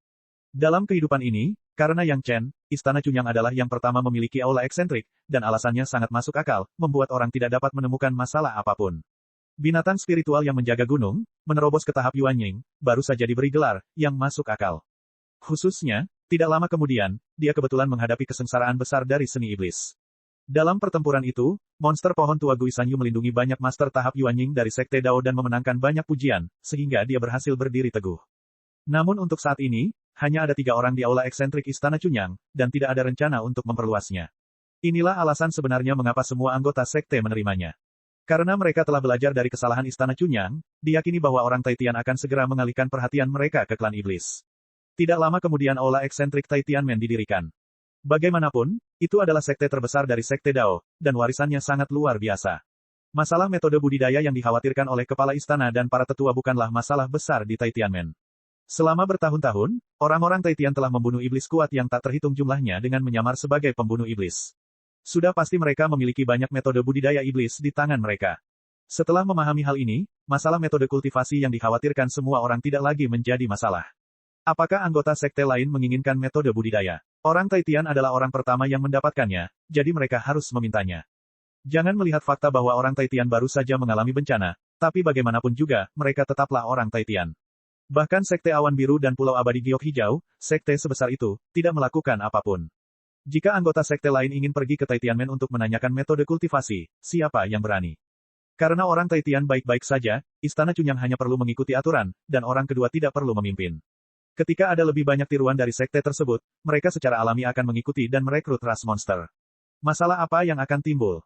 Dalam kehidupan ini, karena Yang Chen, Istana Cunyang adalah yang pertama memiliki aula eksentrik, dan alasannya sangat masuk akal, membuat orang tidak dapat menemukan masalah apapun. Binatang spiritual yang menjaga gunung, menerobos ke tahap Yuanying, baru saja diberi gelar, yang masuk akal. Khususnya, tidak lama kemudian, dia kebetulan menghadapi kesengsaraan besar dari seni iblis. Dalam pertempuran itu, monster pohon tua Guisanyu melindungi banyak master tahap Yuanying dari Sekte Dao dan memenangkan banyak pujian, sehingga dia berhasil berdiri teguh. Namun untuk saat ini, hanya ada 3 orang di aula eksentrik Istana Cunyang, dan tidak ada rencana untuk memperluasnya. Inilah alasan sebenarnya mengapa semua anggota sekte menerimanya. Karena mereka telah belajar dari kesalahan Istana Cunyang, diyakini bahwa orang Taitian akan segera mengalihkan perhatian mereka ke klan iblis. Tidak lama kemudian aula eksentrik Taitianmen didirikan. Bagaimanapun, itu adalah sekte terbesar dari Sekte Dao, dan warisannya sangat luar biasa. Masalah metode budidaya yang dikhawatirkan oleh kepala istana dan para tetua bukanlah masalah besar di Taitianmen. Selama bertahun-tahun, orang-orang Taitian telah membunuh iblis kuat yang tak terhitung jumlahnya dengan menyamar sebagai pembunuh iblis. Sudah pasti mereka memiliki banyak metode budidaya iblis di tangan mereka. Setelah memahami hal ini, masalah metode kultivasi yang dikhawatirkan semua orang tidak lagi menjadi masalah. Apakah anggota sekte lain menginginkan metode budidaya? Orang Taitian adalah orang pertama yang mendapatkannya, jadi mereka harus memintanya. Jangan melihat fakta bahwa orang Taitian baru saja mengalami bencana, tapi bagaimanapun juga, mereka tetaplah orang Taitian. Bahkan Sekte Awan Biru dan Pulau Abadi Giok Hijau, sekte sebesar itu, tidak melakukan apapun. Jika anggota sekte lain ingin pergi ke Taitianmen untuk menanyakan metode kultivasi, siapa yang berani? Karena orang Taitian baik-baik saja, Istana Cunyang hanya perlu mengikuti aturan, dan orang kedua tidak perlu memimpin. Ketika ada lebih banyak tiruan dari sekte tersebut, mereka secara alami akan mengikuti dan merekrut ras monster. Masalah apa yang akan timbul?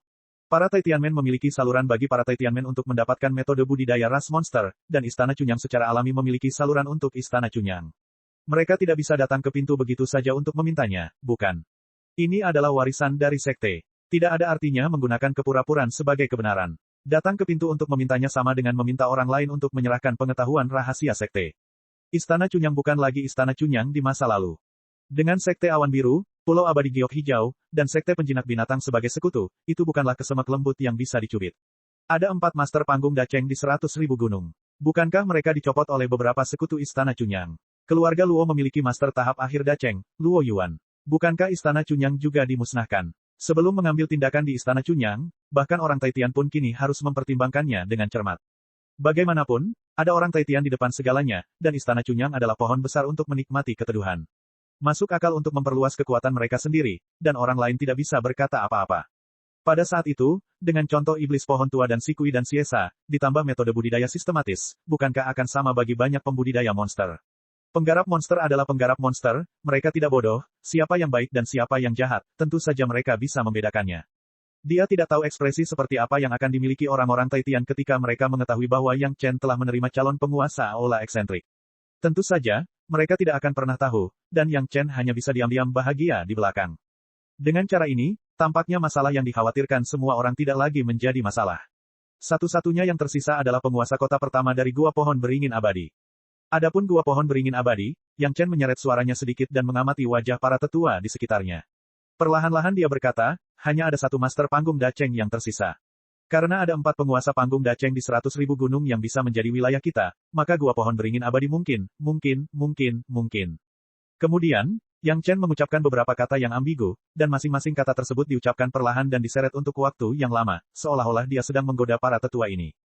Para Taitianmen memiliki saluran bagi para Taitianmen untuk mendapatkan metode budidaya ras monster, dan Istana Cunyang secara alami memiliki saluran untuk Istana Cunyang. Mereka tidak bisa datang ke pintu begitu saja untuk memintanya, bukan? Ini adalah warisan dari sekte. Tidak ada artinya menggunakan kepura-puraan sebagai kebenaran. Datang ke pintu untuk memintanya sama dengan meminta orang lain untuk menyerahkan pengetahuan rahasia sekte. Istana Cunyang bukan lagi Istana Cunyang di masa lalu. Dengan Sekte Awan Biru, Pulau Abadi Giok Hijau, dan Sekte Penjinak Binatang sebagai sekutu, itu bukanlah kesemek lembut yang bisa dicubit. Ada 4 master panggung Daceng di 100.000 gunung. Bukankah mereka dicopot oleh beberapa sekutu Istana Cunyang? Keluarga Luo memiliki master tahap akhir Daceng, Luo Yuan. Bukankah Istana Cunyang juga dimusnahkan? Sebelum mengambil tindakan di Istana Cunyang, bahkan orang Taitian pun kini harus mempertimbangkannya dengan cermat. Bagaimanapun, ada orang Taitian di depan segalanya, dan Istana Cunyang adalah pohon besar untuk menikmati keteduhan. Masuk akal untuk memperluas kekuatan mereka sendiri, dan orang lain tidak bisa berkata apa-apa. Pada saat itu, dengan contoh iblis pohon tua dan Sikui dan Siesa, ditambah metode budidaya sistematis, bukankah akan sama bagi banyak pembudidaya monster? Penggarap monster adalah penggarap monster, mereka tidak bodoh, siapa yang baik dan siapa yang jahat, tentu saja mereka bisa membedakannya. Dia tidak tahu ekspresi seperti apa yang akan dimiliki orang-orang Taitian ketika mereka mengetahui bahwa Yang Chen telah menerima calon penguasa aula eksentrik. Tentu saja, mereka tidak akan pernah tahu, dan Yang Chen hanya bisa diam-diam bahagia di belakang. Dengan cara ini, tampaknya masalah yang dikhawatirkan semua orang tidak lagi menjadi masalah. Satu-satunya yang tersisa adalah penguasa kota pertama dari Gua Pohon Beringin Abadi. Adapun gua pohon beringin abadi, Yang Chen menyeret suaranya sedikit dan mengamati wajah para tetua di sekitarnya. Perlahan-lahan dia berkata, hanya ada satu master panggung Dacheng yang tersisa. Karena ada 4 penguasa panggung Dacheng di 100.000 gunung yang bisa menjadi wilayah kita, maka gua pohon beringin abadi mungkin. Kemudian, Yang Chen mengucapkan beberapa kata yang ambigu, dan masing-masing kata tersebut diucapkan perlahan dan diseret untuk waktu yang lama, seolah-olah dia sedang menggoda para tetua ini.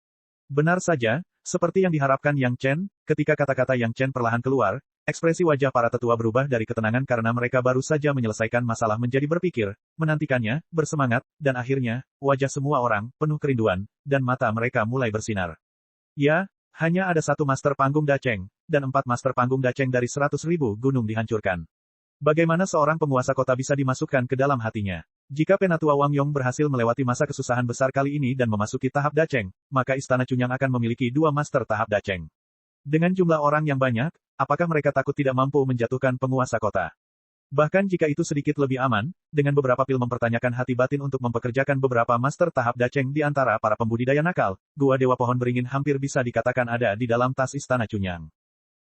Benar saja, seperti yang diharapkan Yang Chen, ketika kata-kata Yang Chen perlahan keluar, ekspresi wajah para tetua berubah dari ketenangan karena mereka baru saja menyelesaikan masalah menjadi berpikir, menantikannya, bersemangat, dan akhirnya, wajah semua orang, penuh kerinduan, dan mata mereka mulai bersinar. Ya, hanya ada satu master panggung Dacheng, dan 4 master panggung Dacheng dari 100.000 gunung dihancurkan. Bagaimana seorang penguasa kota bisa dimasukkan ke dalam hatinya? Jika Penatua Wang Yong berhasil melewati masa kesusahan besar kali ini dan memasuki tahap Dacheng, maka Istana Cunyang akan memiliki 2 master tahap Dacheng. Dengan jumlah orang yang banyak, apakah mereka takut tidak mampu menjatuhkan penguasa kota? Bahkan jika itu sedikit lebih aman, dengan beberapa pil mempertanyakan hati batin untuk mempekerjakan beberapa master tahap Dacheng di antara para pembudidaya nakal, gua Dewa Pohon Beringin hampir bisa dikatakan ada di dalam tas Istana Cunyang.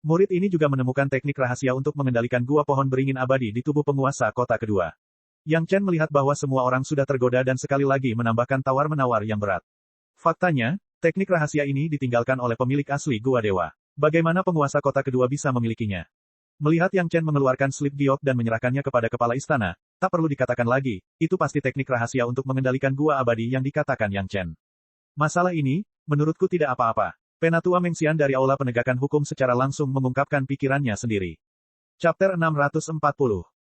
Murid ini juga menemukan teknik rahasia untuk mengendalikan gua pohon beringin abadi di tubuh penguasa kota kedua. Yang Chen melihat bahwa semua orang sudah tergoda dan sekali lagi menambahkan tawar-menawar yang berat. Faktanya, teknik rahasia ini ditinggalkan oleh pemilik asli gua dewa. Bagaimana penguasa kota kedua bisa memilikinya? Melihat Yang Chen mengeluarkan slip giok dan menyerahkannya kepada kepala istana, tak perlu dikatakan lagi, itu pasti teknik rahasia untuk mengendalikan gua abadi yang dikatakan Yang Chen. Masalah ini, menurutku tidak apa-apa. Penatua Mengxian dari Aula Penegakan Hukum secara langsung mengungkapkan pikirannya sendiri. Chapter 640.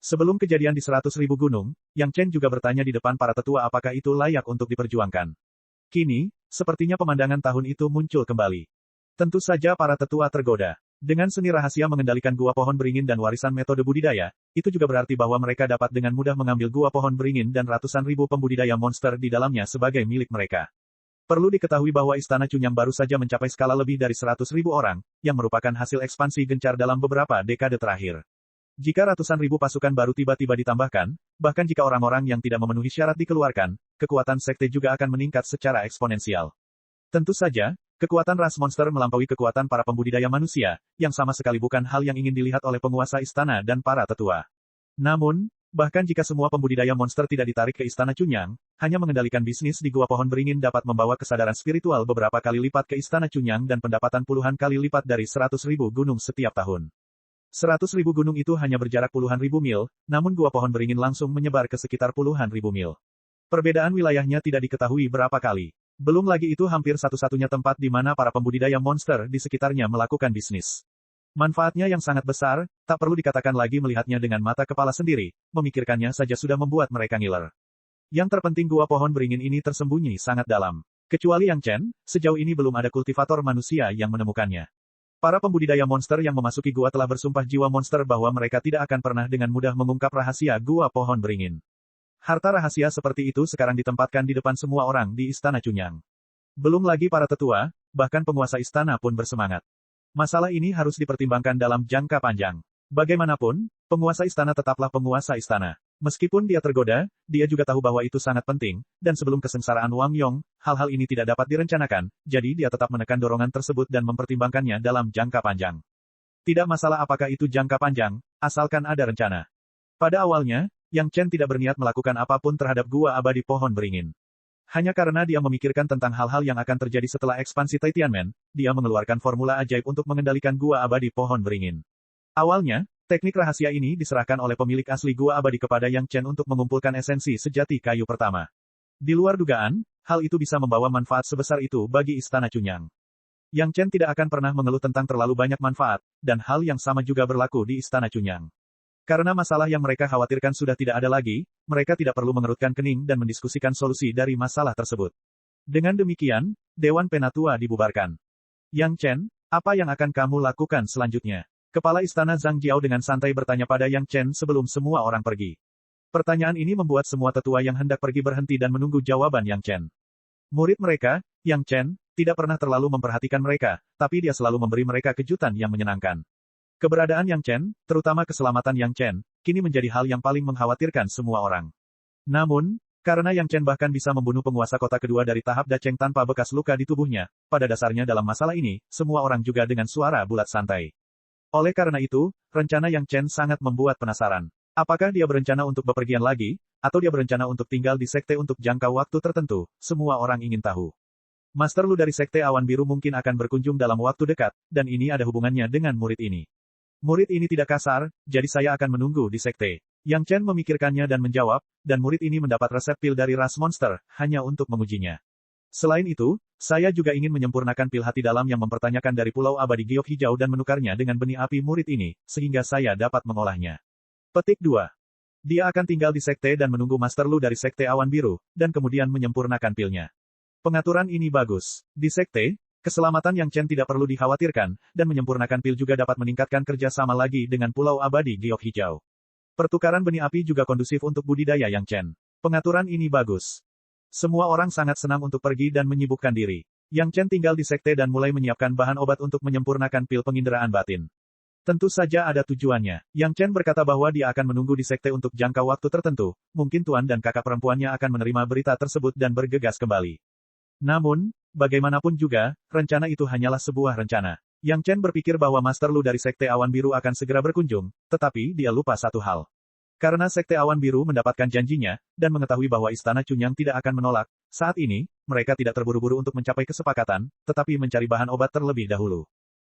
Sebelum kejadian di 100.000 gunung, Yang Chen juga bertanya di depan para tetua apakah itu layak untuk diperjuangkan. Kini, sepertinya pemandangan tahun itu muncul kembali. Tentu saja para tetua tergoda. Dengan seni rahasia mengendalikan gua pohon beringin dan warisan metode budidaya, itu juga berarti bahwa mereka dapat dengan mudah mengambil gua pohon beringin dan ratusan ribu pembudidaya monster di dalamnya sebagai milik mereka. Perlu diketahui bahwa Istana Cunyang baru saja mencapai skala lebih dari 100.000 orang, yang merupakan hasil ekspansi gencar dalam beberapa dekade terakhir. Jika ratusan ribu pasukan baru tiba-tiba ditambahkan, bahkan jika orang-orang yang tidak memenuhi syarat dikeluarkan, kekuatan sekte juga akan meningkat secara eksponensial. Tentu saja, kekuatan ras monster melampaui kekuatan para pembudidaya manusia, yang sama sekali bukan hal yang ingin dilihat oleh penguasa istana dan para tetua. Namun, bahkan jika semua pembudidaya monster tidak ditarik ke Istana Cunyang, hanya mengendalikan bisnis di Gua Pohon Beringin dapat membawa kesadaran spiritual beberapa kali lipat ke Istana Cunyang dan pendapatan puluhan kali lipat dari 100.000 gunung setiap tahun. 100.000 gunung itu hanya berjarak puluhan ribu mil, namun Gua Pohon Beringin langsung menyebar ke sekitar puluhan ribu mil. Perbedaan wilayahnya tidak diketahui berapa kali. Belum lagi itu hampir satu-satunya tempat di mana para pembudidaya monster di sekitarnya melakukan bisnis. Manfaatnya yang sangat besar, tak perlu dikatakan lagi melihatnya dengan mata kepala sendiri, memikirkannya saja sudah membuat mereka ngiler. Yang terpenting Gua Pohon Beringin ini tersembunyi sangat dalam. Kecuali Yang Chen, sejauh ini belum ada kultivator manusia yang menemukannya. Para pembudidaya monster yang memasuki gua telah bersumpah jiwa monster bahwa mereka tidak akan pernah dengan mudah mengungkap rahasia Gua Pohon Beringin. Harta rahasia seperti itu sekarang ditempatkan di depan semua orang di Istana Cunyang. Belum lagi para tetua, bahkan penguasa istana pun bersemangat. Masalah ini harus dipertimbangkan dalam jangka panjang. Bagaimanapun, penguasa istana tetaplah penguasa istana. Meskipun dia tergoda, dia juga tahu bahwa itu sangat penting, dan sebelum kesengsaraan Wang Yong, hal-hal ini tidak dapat direncanakan, jadi dia tetap menekan dorongan tersebut dan mempertimbangkannya dalam jangka panjang. Tidak masalah apakah itu jangka panjang, asalkan ada rencana. Pada awalnya, Yang Chen tidak berniat melakukan apapun terhadap Gua Abadi Pohon Beringin. Hanya karena dia memikirkan tentang hal-hal yang akan terjadi setelah ekspansi Tianmen, dia mengeluarkan formula ajaib untuk mengendalikan Gua Abadi Pohon Beringin. Awalnya, teknik rahasia ini diserahkan oleh pemilik asli Gua Abadi kepada Yang Chen untuk mengumpulkan esensi sejati kayu pertama. Di luar dugaan, hal itu bisa membawa manfaat sebesar itu bagi Istana Cunyang. Yang Chen tidak akan pernah mengeluh tentang terlalu banyak manfaat, dan hal yang sama juga berlaku di Istana Cunyang. Karena masalah yang mereka khawatirkan sudah tidak ada lagi, mereka tidak perlu mengerutkan kening dan mendiskusikan solusi dari masalah tersebut. Dengan demikian, Dewan Penatua dibubarkan. Yang Chen, apa yang akan kamu lakukan selanjutnya? Kepala Istana Zhang Jiao dengan santai bertanya pada Yang Chen sebelum semua orang pergi. Pertanyaan ini membuat semua tetua yang hendak pergi berhenti dan menunggu jawaban Yang Chen. Murid mereka, Yang Chen, tidak pernah terlalu memperhatikan mereka, tapi dia selalu memberi mereka kejutan yang menyenangkan. Keberadaan Yang Chen, terutama keselamatan Yang Chen, kini menjadi hal yang paling mengkhawatirkan semua orang. Namun, Karena Yang Chen bahkan bisa membunuh penguasa kota kedua dari tahap Dacheng tanpa bekas luka di tubuhnya, pada dasarnya dalam masalah ini, semua orang juga dengan suara bulat santai. Oleh karena itu, rencana Yang Chen sangat membuat penasaran. Apakah dia berencana untuk bepergian lagi, atau dia berencana untuk tinggal di sekte untuk jangka waktu tertentu, semua orang ingin tahu. Master Lu dari Sekte Awan Biru mungkin akan berkunjung dalam waktu dekat, dan ini ada hubungannya dengan murid ini. Murid ini tidak kasar, jadi saya akan menunggu di sekte. Yang Chen memikirkannya dan menjawab, dan murid ini mendapat resep pil dari ras monster, hanya untuk mengujinya. Selain itu, saya juga ingin menyempurnakan pil hati dalam yang mempertanyakan dari Pulau Abadi Giok Hijau dan menukarnya dengan benih api murid ini, sehingga saya dapat mengolahnya. Petik 2. Dia akan tinggal di sekte dan menunggu Master Lu dari Sekte Awan Biru, dan kemudian menyempurnakan pilnya. Pengaturan ini bagus. Di sekte, keselamatan Yang Chen tidak perlu dikhawatirkan, dan menyempurnakan pil juga dapat meningkatkan kerjasama lagi dengan Pulau Abadi Giok Hijau. Pertukaran benih api juga kondusif untuk budidaya Yang Chen. Pengaturan ini bagus. Semua orang sangat senang untuk pergi dan menyibukkan diri. Yang Chen tinggal di sekte dan mulai menyiapkan bahan obat untuk menyempurnakan pil penginderaan batin. Tentu saja ada tujuannya. Yang Chen berkata bahwa dia akan menunggu di sekte untuk jangka waktu tertentu, mungkin tuan dan kakak perempuannya akan menerima berita tersebut dan bergegas kembali. Namun, bagaimanapun juga, rencana itu hanyalah sebuah rencana. Yang Chen berpikir bahwa Master Lu dari Sekte Awan Biru akan segera berkunjung, tetapi dia lupa satu hal. Karena Sekte Awan Biru mendapatkan janjinya, dan mengetahui bahwa Istana Chunyang tidak akan menolak, saat ini, mereka tidak terburu-buru untuk mencapai kesepakatan, tetapi mencari bahan obat terlebih dahulu.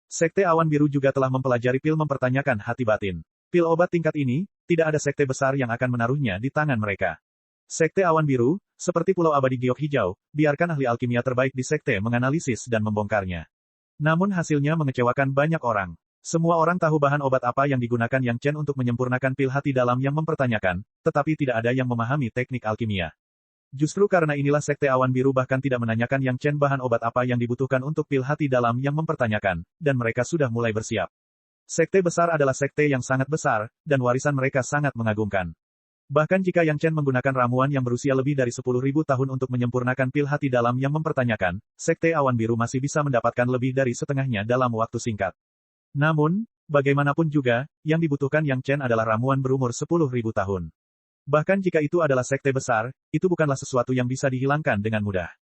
Sekte Awan Biru juga telah mempelajari pil mempertanyakan hati batin. Pil obat tingkat ini, tidak ada sekte besar yang akan menaruhnya di tangan mereka. Sekte Awan Biru, seperti Pulau Abadi Giok Hijau, biarkan ahli alkimia terbaik di sekte menganalisis dan membongkarnya. Namun hasilnya mengecewakan banyak orang. Semua orang tahu bahan obat apa yang digunakan Yang Chen untuk menyempurnakan pil hati dalam yang mempertanyakan, tetapi tidak ada yang memahami teknik alkimia. Justru karena inilah Sekte Awan Biru bahkan tidak menanyakan Yang Chen bahan obat apa yang dibutuhkan untuk pil hati dalam yang mempertanyakan, dan mereka sudah mulai bersiap. Sekte besar adalah sekte yang sangat besar, dan warisan mereka sangat mengagumkan. Bahkan jika Yang Chen menggunakan ramuan yang berusia lebih dari 10.000 tahun untuk menyempurnakan pil hati dalam yang mempertanyakan, Sekte Awan Biru masih bisa mendapatkan lebih dari setengahnya dalam waktu singkat. Namun, bagaimanapun juga, yang dibutuhkan Yang Chen adalah ramuan berumur 10.000 tahun. Bahkan jika itu adalah sekte besar, itu bukanlah sesuatu yang bisa dihilangkan dengan mudah.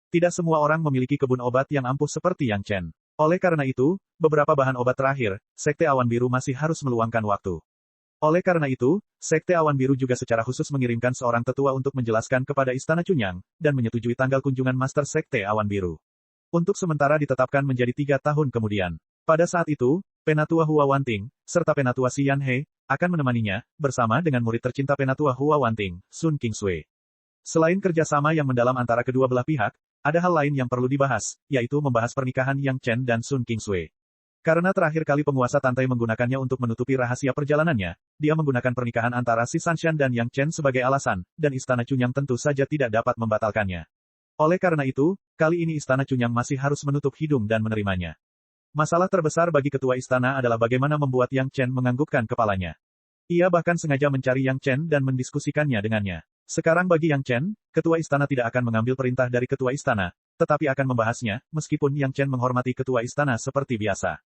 Tidak semua orang memiliki kebun obat yang ampuh seperti Yang Chen. Oleh karena itu, beberapa bahan obat terakhir, Sekte Awan Biru masih harus meluangkan waktu. Oleh karena itu, Sekte Awan Biru juga secara khusus mengirimkan seorang tetua untuk menjelaskan kepada Istana Chunyang, dan menyetujui tanggal kunjungan Master Sekte Awan Biru. Untuk sementara ditetapkan menjadi 3 tahun kemudian. Pada saat itu, Penatua Hua Wanting, serta Penatua Si Yanhe, akan menemaninya, bersama dengan murid tercinta Penatua Hua Wanting, Sun Kingsui. Selain kerjasama yang mendalam antara kedua belah pihak, ada hal lain yang perlu dibahas, yaitu membahas pernikahan Yang Chen dan Sun Kingsui. Karena terakhir kali penguasa Tantai menggunakannya untuk menutupi rahasia perjalanannya, dia menggunakan pernikahan antara Si Sanshan dan Yang Chen sebagai alasan, dan Istana Chunyang tentu saja tidak dapat membatalkannya. Oleh karena itu, kali ini Istana Chunyang masih harus menutup hidung dan menerimanya. Masalah terbesar bagi ketua istana adalah bagaimana membuat Yang Chen menganggukkan kepalanya. Ia bahkan sengaja mencari Yang Chen dan mendiskusikannya dengannya. Sekarang bagi Yang Chen, ketua istana tidak akan mengambil perintah dari ketua istana, tetapi akan membahasnya, meskipun Yang Chen menghormati ketua istana seperti biasa.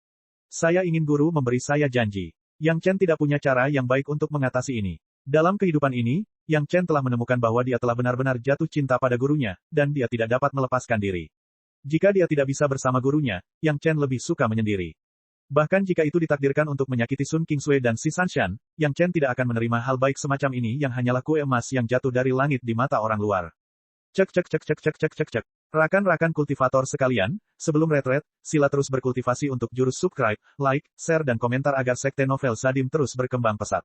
Saya ingin guru memberi saya janji. Yang Chen tidak punya cara yang baik untuk mengatasi ini. Dalam kehidupan ini, Yang Chen telah menemukan bahwa dia telah benar-benar jatuh cinta pada gurunya, dan dia tidak dapat melepaskan diri. Jika dia tidak bisa bersama gurunya, Yang Chen lebih suka menyendiri. Bahkan jika itu ditakdirkan untuk menyakiti Sun Kingsui dan Si Sanshan, Yang Chen tidak akan menerima hal baik semacam ini yang hanyalah kue emas yang jatuh dari langit di mata orang luar. Cek cek cek cek cek cek cek cek. Rakan-rakan kultivator sekalian, sebelum retret, sila terus berkultivasi untuk jurus subscribe, like, share dan komentar agar sekte novel Sadim terus berkembang pesat.